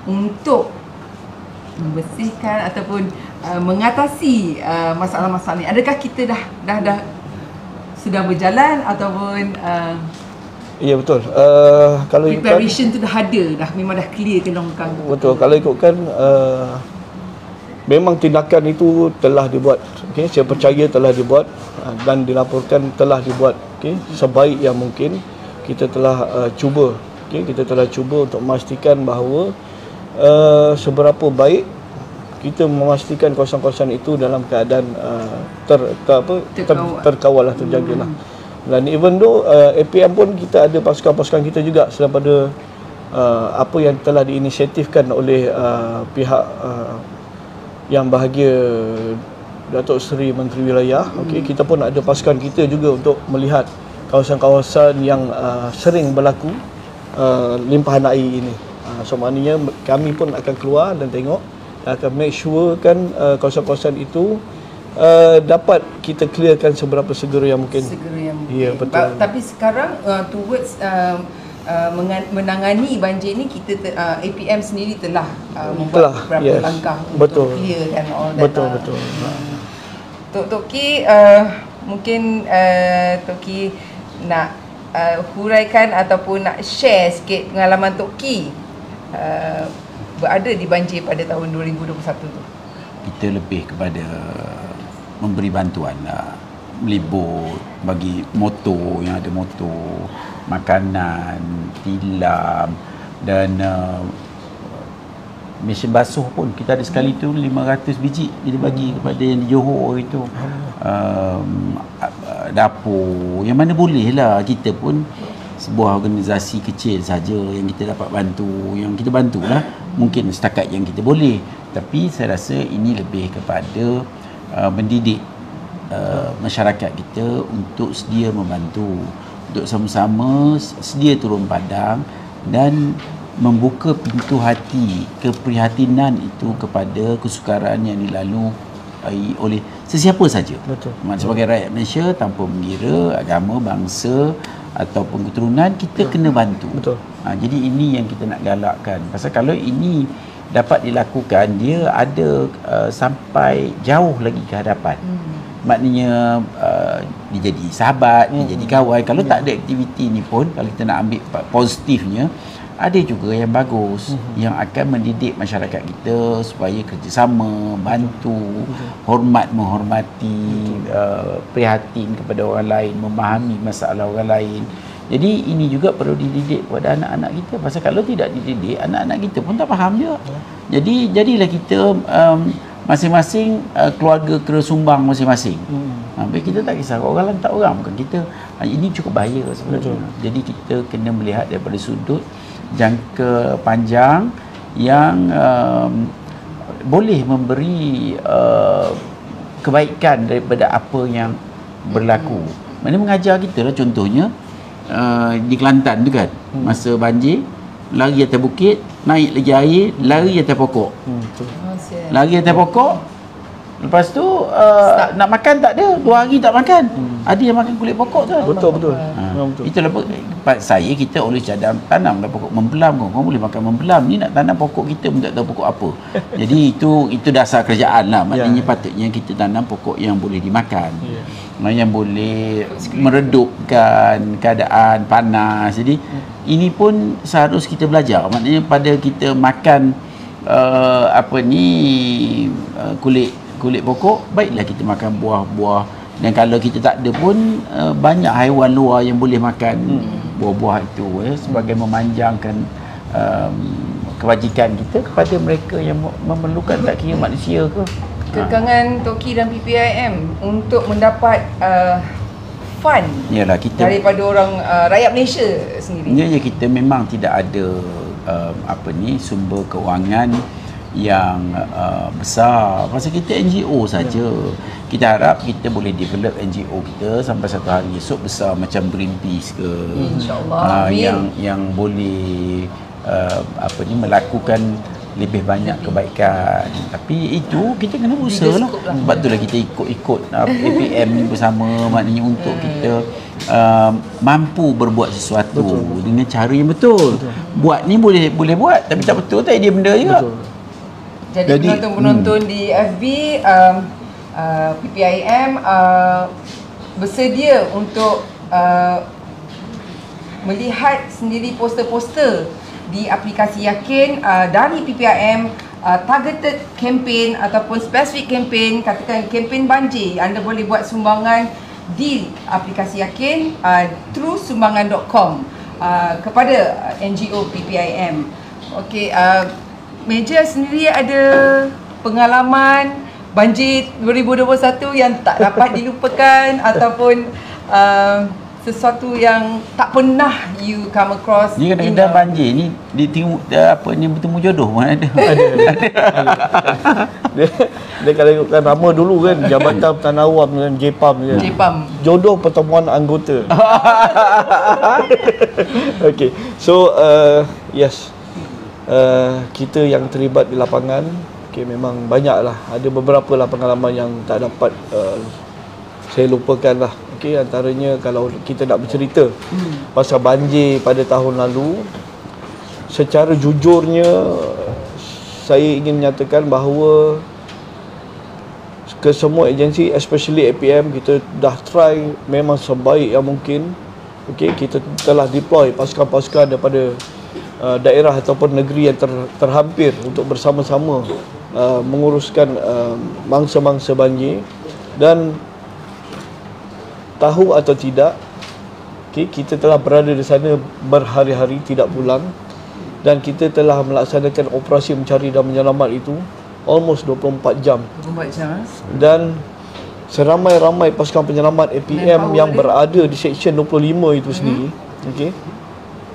untuk membersihkan ataupun mengatasi masalah-masalah ni? Adakah kita dah sudah berjalan ataupun ya, betul. Kalau preparation tu dah ada, memang dah clear ke longkang? Betul. Kalau ikutkan memang tindakan itu telah dibuat. Okey, saya percaya telah dibuat dan dilaporkan telah dibuat. Okey, sebaik yang mungkin kita telah cuba. Okey, kita telah cuba untuk memastikan bahawa seberapa baik kita memastikan kawasan-kawasan itu dalam keadaan terkawal lah, terjagalah. Dan even though APM pun kita ada pasukan-pasukan kita juga daripada apa yang telah diinisiatifkan oleh pihak yang bahagia Datuk Seri Menteri Wilayah. Okey, kita pun ada pasukan kita juga untuk melihat kawasan-kawasan yang sering berlaku limpahan air ini. So maknanya kami pun akan keluar dan tengok, akan make sure kan kawasan-kawasan itu dapat kita clearkan seberapa segera yang mungkin. Ya, betul. Tapi sekarang towards menangani banjir ni, kita APM sendiri telah membuat beberapa langkah untuk clearkan all that. Betul. Tok Ki, mungkin Tok Ki nak huraikan ataupun nak share sikit pengalaman Tok Ki berada di banjir pada tahun 2021 tu. Kita lebih kepada memberi bantuan lah, melibur, bagi motor yang ada motor, makanan, tilam dan mesin basuh pun kita ada sekali tu 500 biji kita bagi kepada yang di Johor itu. Dapur yang mana boleh lah, kita pun sebuah organisasi kecil saja yang kita dapat bantu, yang kita bantulah mungkin setakat yang kita boleh. Tapi saya rasa ini lebih kepada mendidik masyarakat kita untuk sedia membantu, untuk sama-sama sedia turun padang dan membuka pintu hati keprihatinan itu kepada kesukaran yang dilalui oleh sesiapa saja. Betul. Sebagai rakyat Malaysia tanpa mengira agama, bangsa ataupun keturunan, kita kena bantu. Betul. Jadi ini yang kita nak galakkan. Pasal kalau ini dapat dilakukan, dia ada sampai jauh lagi ke hadapan. Maknanya dia jadi sahabat, dia jadi kawan. Kalau tak ada aktiviti ni pun, kalau kita nak ambil positifnya, ada juga yang bagus yang akan mendidik masyarakat kita supaya kerjasama, bantu, hormat menghormati, prihatin kepada orang lain, memahami masalah orang lain. Jadi ini juga perlu dididik kepada anak-anak kita. Pasal kalau tidak dididik, anak-anak kita pun tak faham juga. Jadi jadilah kita masing-masing keluarga kena sumbang masing-masing. Habis kita tak kisah orang lain tak orang, bukan kita. Ini cukup bahaya sebenarnya. Jadi kita kena melihat daripada sudut jangka panjang yang boleh memberi kebaikan daripada apa yang berlaku. Mana mengajar kita lah, contohnya di Kelantan tu kan, masa banjir, lari atas bukit, naik lagi air, lari atas pokok. Lari atas pokok, lepas tu nak makan tak ada, 2 hari tak makan. Ada yang makan kulit pokok tu. Betul. Itulah saya, kita oleh cadang tanamlah pokok membelam. Kau boleh makan membelam, ni nak tanam pokok kita pun tak tahu pokok apa. Jadi itu dasar kerajaan lah. Maknanya patutnya kita tanam pokok yang boleh dimakan, yang boleh meredupkan keadaan panas. Jadi ini pun seharusnya kita belajar. Maknanya pada kita makan kulit pokok, baiklah kita makan buah-buah. Dan kalau kita tak ada pun, banyak haiwan luar yang boleh makan buah-buah itu, sebagai memanjangkan kebajikan kita kepada mereka yang memerlukan, tak kira manusia ke. Kekangan Toki dan PPIM untuk mendapat fund yalah, kita daripada orang rakyat Malaysia sendiri. Ya, kita memang tidak ada sumber kewangan yang besar. Pasal kita NGO saja. Kita harap kita boleh develop NGO kita sampai satu hari esok besar macam Greenpeace ke. InsyaAllah. Yang boleh melakukan lebih banyak kebaikan. Tapi itu kita kena berusaha lah. Sebab itulah kita ikut APM ni bersama. Maknanya untuk kita mampu berbuat sesuatu dengan cara yang betul. Buat ni boleh buat, tapi tak betul tak idea benda juga. Jadi penonton-penonton di FB, PPIM bersedia untuk melihat sendiri poster-poster di aplikasi Yakin dari PPIM, targeted campaign ataupun specific campaign, katakan campaign banjir. Anda boleh buat sumbangan di aplikasi Yakin through sumbangan.com kepada NGO PPIM. Okey, Meja sendiri ada pengalaman banjir 2021 yang tak dapat dilupakan ataupun sesuatu yang tak pernah you come across? Ni kadang-kadang banjir ni bertemu jodoh pun ada. Dia kalau ikutkan nama dulu kan, Jabatan Pertahanan Awam dengan JPAM kan. Jodoh pertemuan anggota. Okay, so yes, kita yang terlibat di lapangan, memang banyak lah. Ada beberapa lah pengalaman yang tak dapat saya lupakan lah. Antaranya kalau kita nak bercerita pasal banjir pada tahun lalu, secara jujurnya saya ingin menyatakan bahawa ke semua agensi, especially APM, kita dah try memang sebaik yang mungkin. Kita telah deploy pasukan-pasukan daripada daerah ataupun negeri yang terhampir untuk bersama-sama menguruskan mangsa-mangsa banjir. Dan tahu atau tidak, kita telah berada di sana berhari-hari tidak pulang, dan kita telah melaksanakan operasi mencari dan menyelamat itu almost 24 jam. 24 jam. Dan seramai-ramai pasukan penyelamat APM yang berada di Seksyen 25 itu sendiri,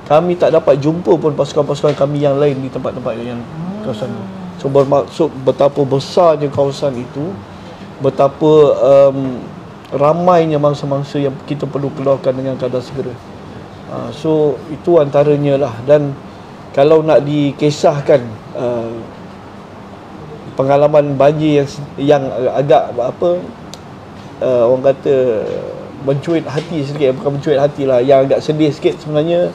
kami tak dapat jumpa pun pasukan-pasukan kami yang lain di tempat-tempat yang kawasan itu. So bermaksud betapa besarnya kawasan itu, betapa ramainya mangsa-mangsa yang kita perlu keluarkan dengan keadaan segera. So itu antaranya lah. Dan kalau nak dikisahkan pengalaman banjir yang agak orang kata mencuit hati sikit, bukan mencuit hati lah, yang agak sedih sikit sebenarnya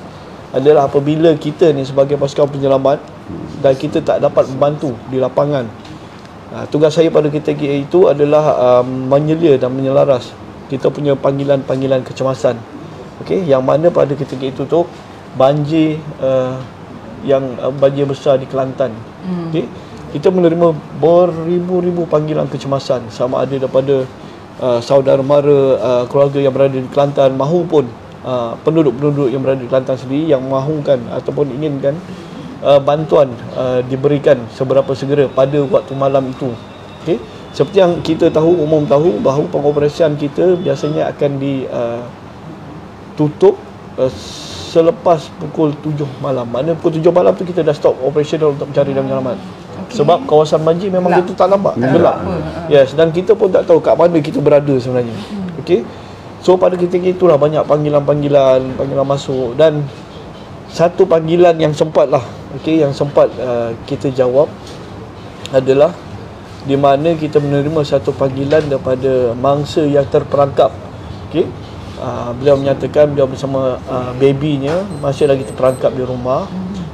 adalah apabila kita ni sebagai pasukan penyelamat dan kita tak dapat membantu di lapangan. Tugas saya pada ketika itu adalah menyelia dan menyelaras kita punya panggilan-panggilan kecemasan. Okey, yang mana pada ketika itu tu banjir banjir besar di Kelantan. Okey, kita menerima beribu-ribu panggilan kecemasan, sama ada daripada saudara mara, keluarga yang berada di Kelantan mahupun penduduk-penduduk yang berada di Kelantan sendiri yang mahukan ataupun inginkan bantuan diberikan seberapa segera pada waktu malam itu. Okey, seperti yang kita tahu, umum tahu bahawa pengoperasian kita biasanya akan ditutup selepas pukul 7 malam. Mana pukul 7 malam tu kita dah stop operational untuk mencari dan menyelamat. Sebab kawasan banjir memang kita tak nampak, gelap. Yes, dan kita pun tak tahu kat mana kita berada sebenarnya. Okey. So pada ketika itulah banyak panggilan masuk, dan satu panggilan yang sempat lah, okey, yang sempat kita jawab adalah di mana kita menerima satu panggilan daripada mangsa yang terperangkap. Okey. Beliau menyatakan beliau bersama babynya masih lagi terperangkap di rumah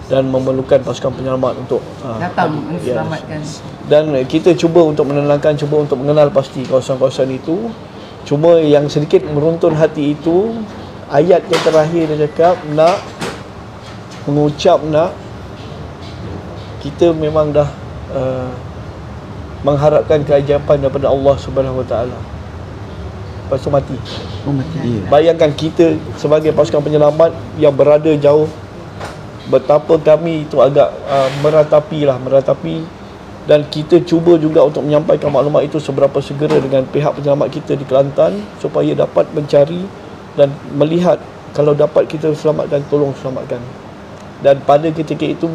dan memerlukan pasukan penyelamat untuk datang menyelamatkan. Dan kita cuba untuk menenangkan, cuba untuk mengenal pasti kawasan-kawasan itu. Cuma yang sedikit meruntun hati itu, ayat yang terakhir dia cakap, nak kita memang dah mengharapkan keajaiban daripada Allah Subhanahu Wa Taala. Lepas tu mati. Bayangkan kita sebagai pasukan penyelamat yang berada jauh, betapa kami itu agak meratapi, dan kita cuba juga untuk menyampaikan maklumat itu seberapa segera dengan pihak penyelamat kita di Kelantan supaya dapat mencari dan melihat kalau dapat kita selamatkan, tolong selamatkan. Dan pada ketika itu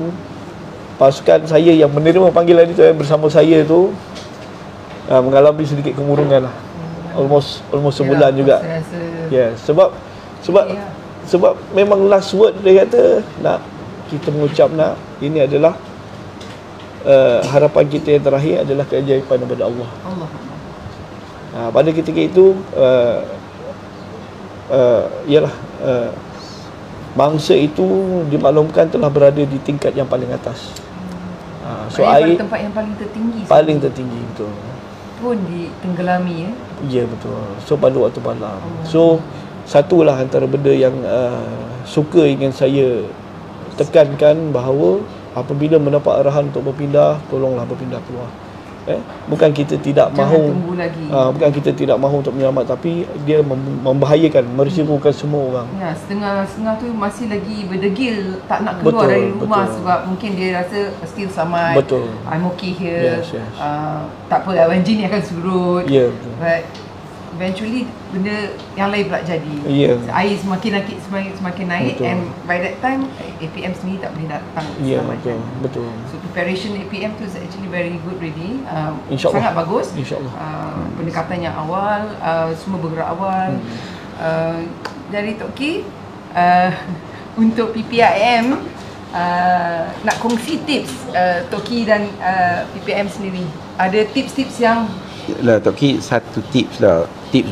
pasukan saya yang menerima panggilan itu bersama saya tu mengalami sedikit kemurungan lah. Almost sebulan juga. Sebab memang last word dia kata kita mengucap ini adalah harapan kita yang terakhir adalah keajaiban daripada Allah. Pada ketika itu bangsa itu dimaklumkan telah berada di tingkat yang paling atas. So air tempat yang paling tertinggi. Paling tertinggi betul. Pun ditenggelami ya. Ya betul. So pada waktu malam. So satulah antara benda yang suka ingin saya tekankan bahawa apabila mendapat arahan untuk berpindah, tolonglah berpindah keluar. Bukan kita tidak mahu, bukan kita tidak mahu untuk menyelamat, tapi dia membahayakan, merisikokan semua orang. Ya, setengah tu masih lagi berdegil tak nak keluar dari rumah sebab mungkin dia rasa still selamat. I'm okay here. Yes. Tak apa, banjir ni akan surut. Ya, betul. But eventually benda yang lain pula jadi. Air semakin naik, betul. And by that time APM sendiri tak boleh datang selamatkan. Betul. So preparation APM tu is actually very good ready. InsyaAllah. Sangat bagus. InsyaAllah. Pendekatan yang awal, semua bergerak awal. Dari Tok Ki, untuk PPIM nak kongsi tips Tok Ki dan PPIM sendiri. Ada tips-tips yang Tok Ki, satu tips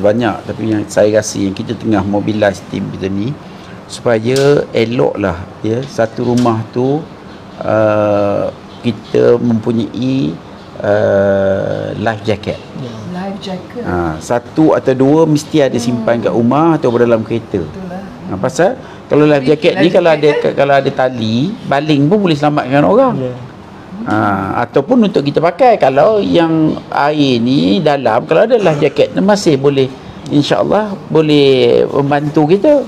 banyak, tapi yang saya rasa yang kita tengah mobilize tim kita ni supaya eloklah satu rumah tu kita mempunyai life jacket. Life jacket. Satu atau dua mesti ada simpan kat rumah atau dalam kereta. Pasal kalau life jacket ni kalau ada tali baling pun boleh selamatkan orang. Ataupun untuk kita pakai kalau yang air ni dalam, kalau ada life jacket masih boleh, insya-Allah boleh membantu kita.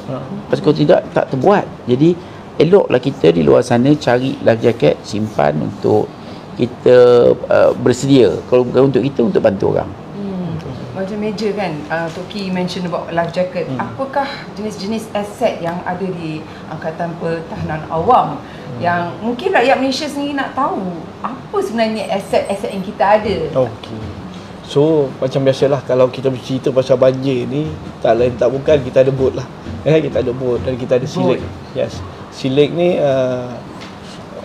Kalau tidak tak terbuat. Jadi eloklah kita di luar sana cari life jacket, simpan untuk kita bersedia. Kalau bukan untuk kita, untuk bantu orang. Macam meja kan, Tok Ki mention about life jacket. Apakah jenis-jenis aset yang ada di Angkatan Pertahanan Awam yang mungkin rakyat Malaysia sendiri nak tahu apa sebenarnya aset-aset yang kita ada? Okey. So macam biasalah kalau kita bercerita pasal banjir ni, tak lain tak bukan kita ada bot lah. Kita ada bot dan kita ada silik. Yes. Silik ni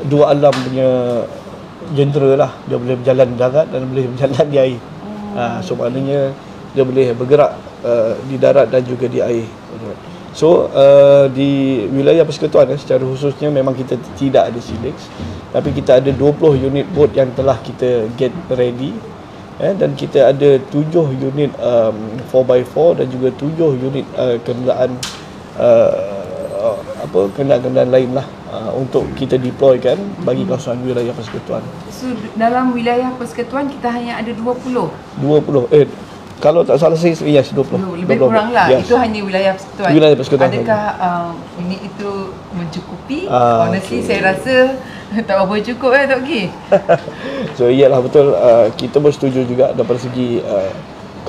dua alam punya jentera lah. Dia boleh berjalan di darat dan boleh berjalan di air. So maknanya dia boleh bergerak di darat dan juga di air. So di wilayah persekutuan secara khususnya memang kita tidak ada SEALEX, tapi kita ada 20 unit boat yang telah kita get ready, dan kita ada 7 unit 4x4 dan juga 7 unit kenderaan kenderaan lain lah untuk kita deploykan bagi kawasan wilayah persekutuan. So dalam wilayah persekutuan kita hanya ada 20. Kalau tak salah saya, yes, 20. Lebih kurang lah. Yes. Itu hanya wilayah persekutuan. Wilayah persekutuan. Adakah unit itu mencukupi? Honestly, saya rasa tak berapa cukup Tok Ki. So iyalah betul, kita bersetuju juga daripada segi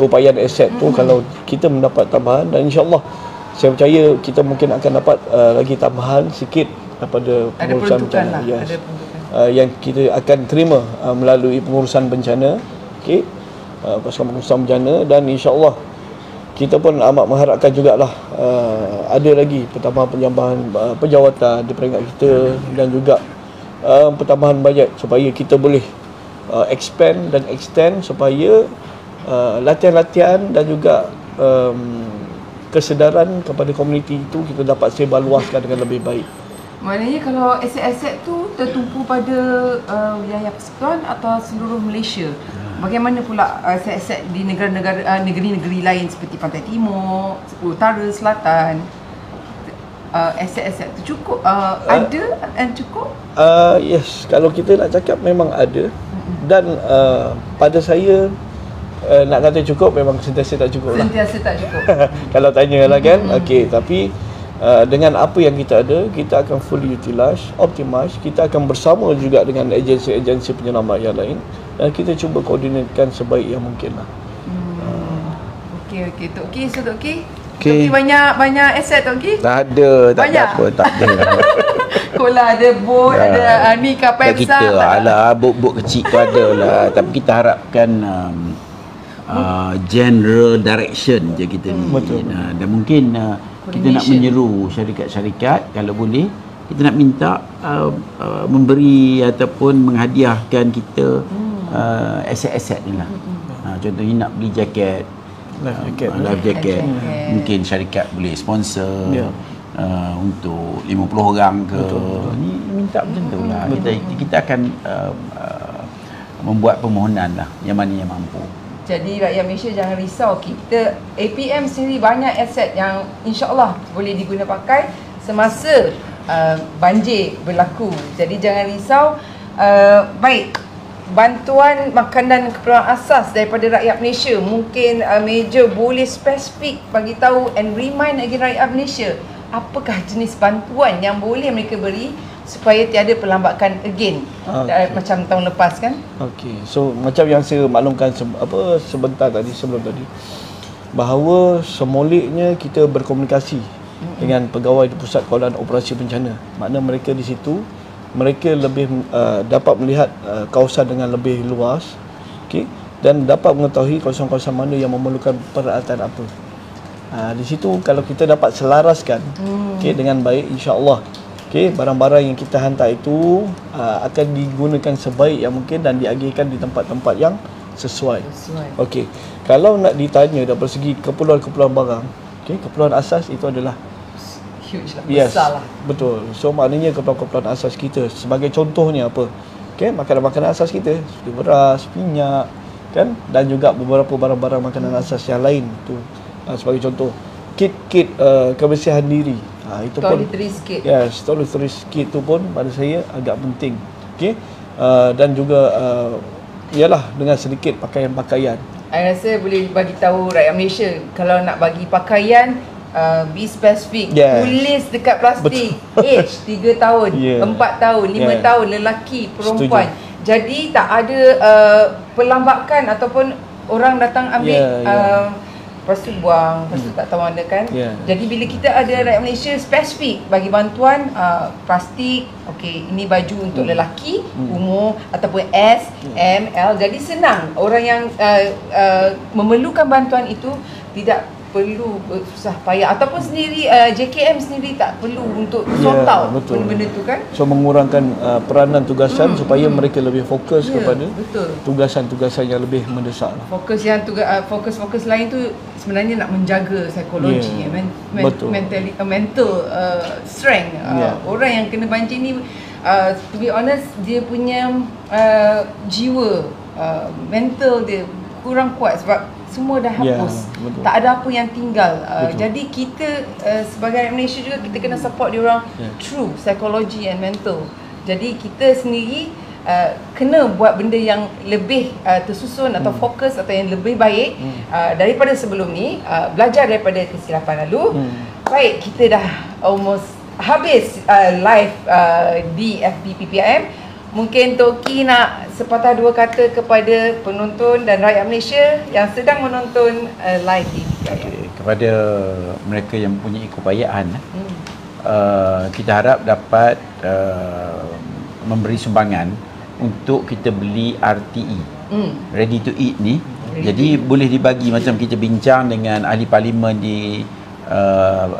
keupayaan aset tu. Kalau kita mendapat tambahan, dan insyaAllah saya percaya kita mungkin akan dapat lagi tambahan sikit daripada pengurusan bencana. Yes. Ada peruntukan. Yang kita akan terima melalui pengurusan bencana. Okey. Pasukan pengurusan bencana, dan insyaAllah kita pun amat mengharapkan jugalah ada lagi pertambahan penjawatan di peringkat kita, dan juga pertambahan bajet supaya kita boleh expand dan extend, supaya latihan-latihan dan juga kesedaran kepada komuniti itu kita dapat sebar luaskan dengan lebih baik. Maknanya kalau aset-aset tu tertumpu pada wilayah persekutuan atau seluruh Malaysia, bagaimana pula aset-aset di negeri-negeri lain seperti Pantai Timur, Utara, Selatan? Aset-aset tu cukup? Ada dan cukup? Yes, kalau kita nak cakap memang ada. Dan pada saya, nak kata cukup memang sentiasa tak cukup lah. Sentiasa tak cukup. Kalau tanya lah kan. Okey, tapi dengan apa yang kita ada, kita akan fully utilize, optimize. Kita akan bersama juga dengan agensi-agensi penyelamat yang lain, dan kita cuba koordinatkan sebaik yang mungkin lah. Okey. Tok Ki, Tok Ki. Okey. Tok Ki banyak aset Tok Ki? Tak ada apa, tak ada. Kolah ada boat, ada ni kapal besar. Kita alah bot kecil tu ada lah, tapi kita harapkan general direction je kita ni. Betul. Dan mungkin kita nak menyeru syarikat-syarikat, kalau boleh kita nak minta memberi ataupun menghadiahkan kita aset-aset ni lah. Contohnya nak beli jaket, life jacket. Mungkin syarikat boleh sponsor untuk 50 orang ke. Ni minta macam tu lah. Kita akan membuat permohonan lah, yang mana yang mampu. Jadi rakyat Malaysia jangan risau, kita APM sendiri banyak aset yang insya-Allah boleh diguna pakai semasa banjir berlaku. Jadi jangan risau. Baik, bantuan makanan keperluan asas daripada rakyat Malaysia, mungkin Major boleh spesifik bagi tahu and remind lagi rakyat Malaysia apakah jenis bantuan yang boleh mereka beri supaya tiada perlambakan again, macam tahun lepas kan. Okey, so macam yang saya maklumkan sebentar tadi, sebelum tadi, bahawa semulanya kita berkomunikasi dengan pegawai di Pusat Kawalan Operasi Bencana. Makna mereka di situ, mereka lebih dapat melihat kawasan dengan lebih luas, okey, dan dapat mengetahui kawasan-kawasan mana yang memerlukan peralatan apa. Di situ kalau kita dapat selaraskan okey dengan baik, insya-Allah barang-barang yang kita hantar itu akan digunakan sebaik yang mungkin dan diagihkan di tempat-tempat yang sesuai. Okey. Kalau nak ditanya dari segi keperluan-keperluan barang, keperluan asas itu adalah huge lah, yes, besar lah. Betul. So maknanya keperluan-keperluan asas kita, sebagai contohnya apa? Makanan-makanan asas kita, seperti beras, minyak, kan, dan juga beberapa barang-barang makanan asas yang lain tu. Sebagai contoh, kit-kit kebersihan diri. Itu toiletries kit. Yes, toiletries kit tu pun pada saya agak penting. Okey. Dan juga ialah dengan sedikit pakaian-pakaian. Saya rasa boleh bagi tahu rakyat Malaysia, kalau nak bagi pakaian, be specific. Yes. Tulis dekat plastik. Age 3 tahun, 4 tahun, 5 tahun, lelaki, perempuan. Setuju. Jadi tak ada perlambakan ataupun orang datang ambil lepas tu buang, lepas tu tak tahu mana kan. Jadi bila kita ada rakyat Malaysia spesifik bagi bantuan plastik, okey, ini baju untuk lelaki, umur ataupun S, M, L, jadi senang orang yang memerlukan bantuan itu tidak perlu susah payah ataupun sendiri JKM sendiri tak perlu untuk sort out benda-benda tu kan. So mengurangkan peranan tugasan supaya mereka lebih fokus kepada tugasan-tugasan yang lebih mendesak. Fokus yang fokus lain tu sebenarnya nak menjaga psikologi, mental strength. Orang yang kena banjir ni to be honest dia punya jiwa mental dia kurang kuat sebab semua dah hapus, tak ada apa yang tinggal. Jadi kita sebagai rakyat Malaysia juga kita kena support diorang through psychology and mental. Jadi kita sendiri kena buat benda yang lebih tersusun atau fokus atau yang lebih baik daripada sebelum ni, belajar daripada kesilapan lalu. Baik, kita dah almost habis live di FB-PPIM. Mungkin Toki nak sepatah dua kata kepada penonton dan rakyat Malaysia yang sedang menonton live di PPIM. Kepada mereka yang mempunyai keupayaan, kita harap dapat memberi sumbangan untuk kita beli RTE, ready to eat ni. Jadi boleh dibagi macam kita bincang dengan ahli parlimen di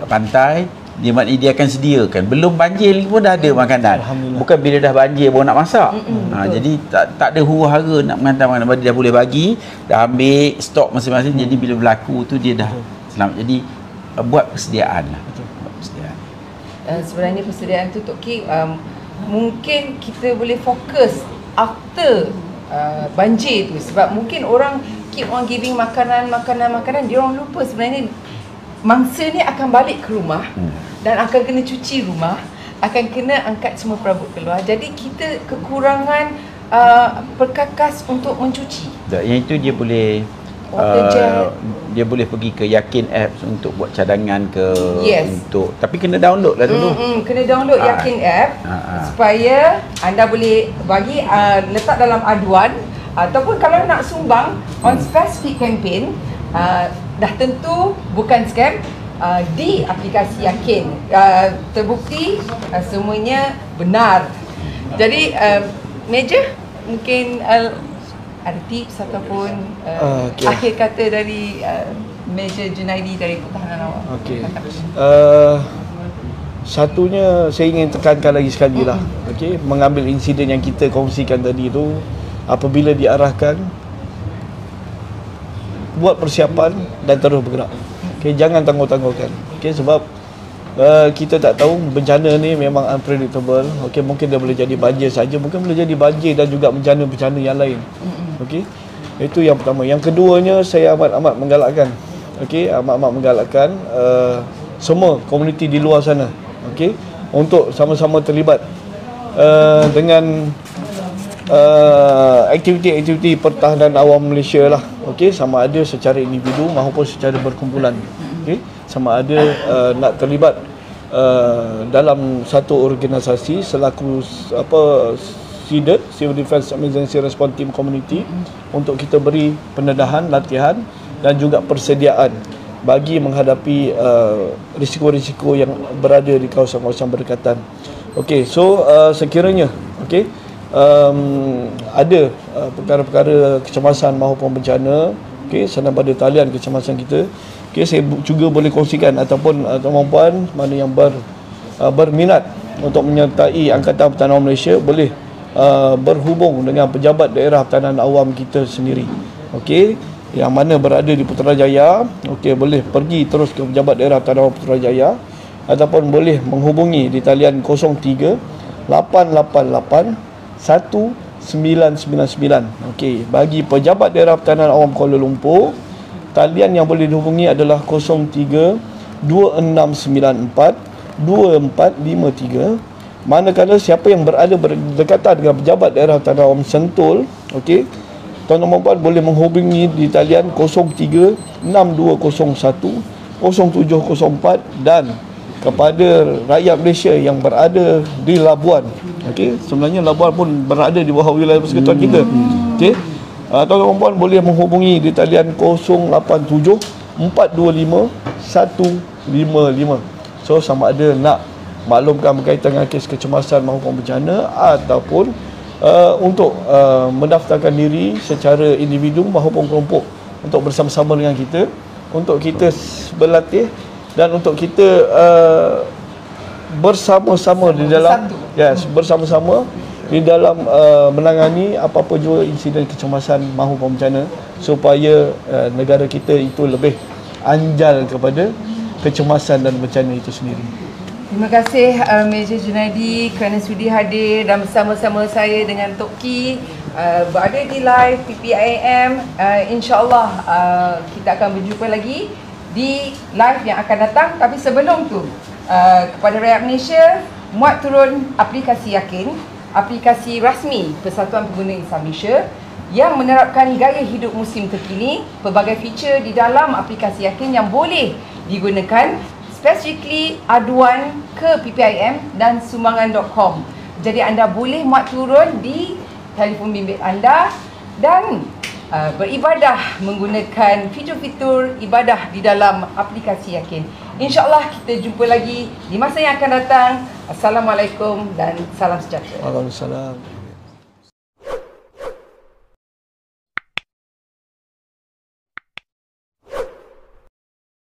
pantai. Dia akan sediakan. Belum banjir pun dah ada makanan. Bukan bila dah banjir baru nak masak. Jadi tak ada huru-hara nak menghantar makanan. Dia dah boleh bagi, dah ambil stok masing-masing. Jadi bila berlaku tu dia dah selamat. Jadi buat persediaan lah. Sebenarnya persediaan tu Tok Ki, mungkin kita boleh fokus after banjir tu. Sebab mungkin orang keep on giving makanan, dia orang lupa sebenarnya mangsa ni akan balik ke rumah dan akan kena cuci rumah, akan kena angkat semua perabot keluar. Jadi kita kekurangan perkakas untuk mencuci. Yang itu dia boleh dia boleh pergi ke Yakin apps untuk buat cadangan ke untuk, tapi kena download lah dulu. Kena download Yakin app supaya anda boleh bagi letak dalam aduan ataupun kalau nak sumbang on specific campaign, dah tentu bukan scam, di aplikasi Yakin terbukti semuanya benar. Jadi Meja mungkin ada tips ataupun akhir kata dari Meja Junaidi dari Pertahanan Awam. Satunya saya ingin tekankan lagi sekali lah, mengambil insiden yang kita kongsikan tadi tu, apabila diarahkan buat persiapan dan terus bergerak. Jangan tangguh-tangguhkan. Sebab kita tak tahu, bencana ni memang unpredictable. Mungkin dia boleh jadi banjir saja, mungkin boleh jadi banjir dan juga bencana-bencana yang lain. Itu yang pertama. Yang keduanya, saya amat-amat menggalakkan. Amat-amat menggalakkan semua komuniti di luar sana, untuk sama-sama terlibat dengan aktiviti-aktiviti Pertahanan Awam Malaysia lah, sama ada secara individu maupun secara berkumpulan, sama ada nak terlibat dalam satu organisasi selaku CDET, Civil Defence Emergency Response Team Community, untuk kita beri pendedahan, latihan dan juga persediaan bagi menghadapi risiko-risiko yang berada di kawasan-kawasan berdekatan. So sekiranya ada perkara-perkara kecemasan maupun bencana, sana pada talian kecemasan kita, saya juga boleh kongsikan ataupun tuan-puan mana yang berminat untuk menyertai Angkatan Pertahanan Awam Malaysia boleh berhubung dengan pejabat daerah pertahanan awam kita sendiri, yang mana berada di Putrajaya, boleh pergi terus ke pejabat daerah pertahanan awam Putrajaya ataupun boleh menghubungi di talian 03 888 1999. Bagi pejabat daerah pertahanan awam Kuala Lumpur, talian yang boleh dihubungi adalah 03 2694 2453. Manakala siapa yang berada berdekatan dengan pejabat daerah pertahanan awam Sentul, tuan-tuan puan boleh menghubungi di talian 03 6201 0704. Dan kepada rakyat Malaysia yang berada di Labuan, sebenarnya Labuan pun berada di bawah wilayah persekutuan kita, tuan-tuan puan boleh menghubungi di talian 087 425 155. So sama ada nak maklumkan berkaitan dengan kes kecemasan maupun bencana ataupun untuk mendaftarkan diri secara individu maupun kelompok untuk bersama-sama dengan kita untuk kita berlatih dan untuk kita bersama-sama di dalam bersama-sama di dalam menangani apa-apa jua insiden kecemasan maupun bencana supaya negara kita itu lebih anjal kepada kecemasan dan bencana itu sendiri. Terima kasih Major Junaidi kerana sudi hadir dan bersama-sama saya dengan Tok Ki berada di live PPIM. InsyaAllah kita akan berjumpa lagi di live yang akan datang. Tapi sebelum tu kepada rakyat Malaysia, muat turun aplikasi Yakin, aplikasi rasmi Persatuan Pengguna Insan Malaysia yang menerapkan gaya hidup musim terkini. Pelbagai feature di dalam aplikasi Yakin yang boleh digunakan, specifically aduan ke PPIM dan sumbangan.com. Jadi anda boleh muat turun di telefon bimbit anda dan beribadah menggunakan fitur-fitur ibadah di dalam aplikasi Yakin. InsyaAllah kita jumpa lagi di masa yang akan datang. Assalamualaikum dan salam sejahtera. Waalaikumsalam.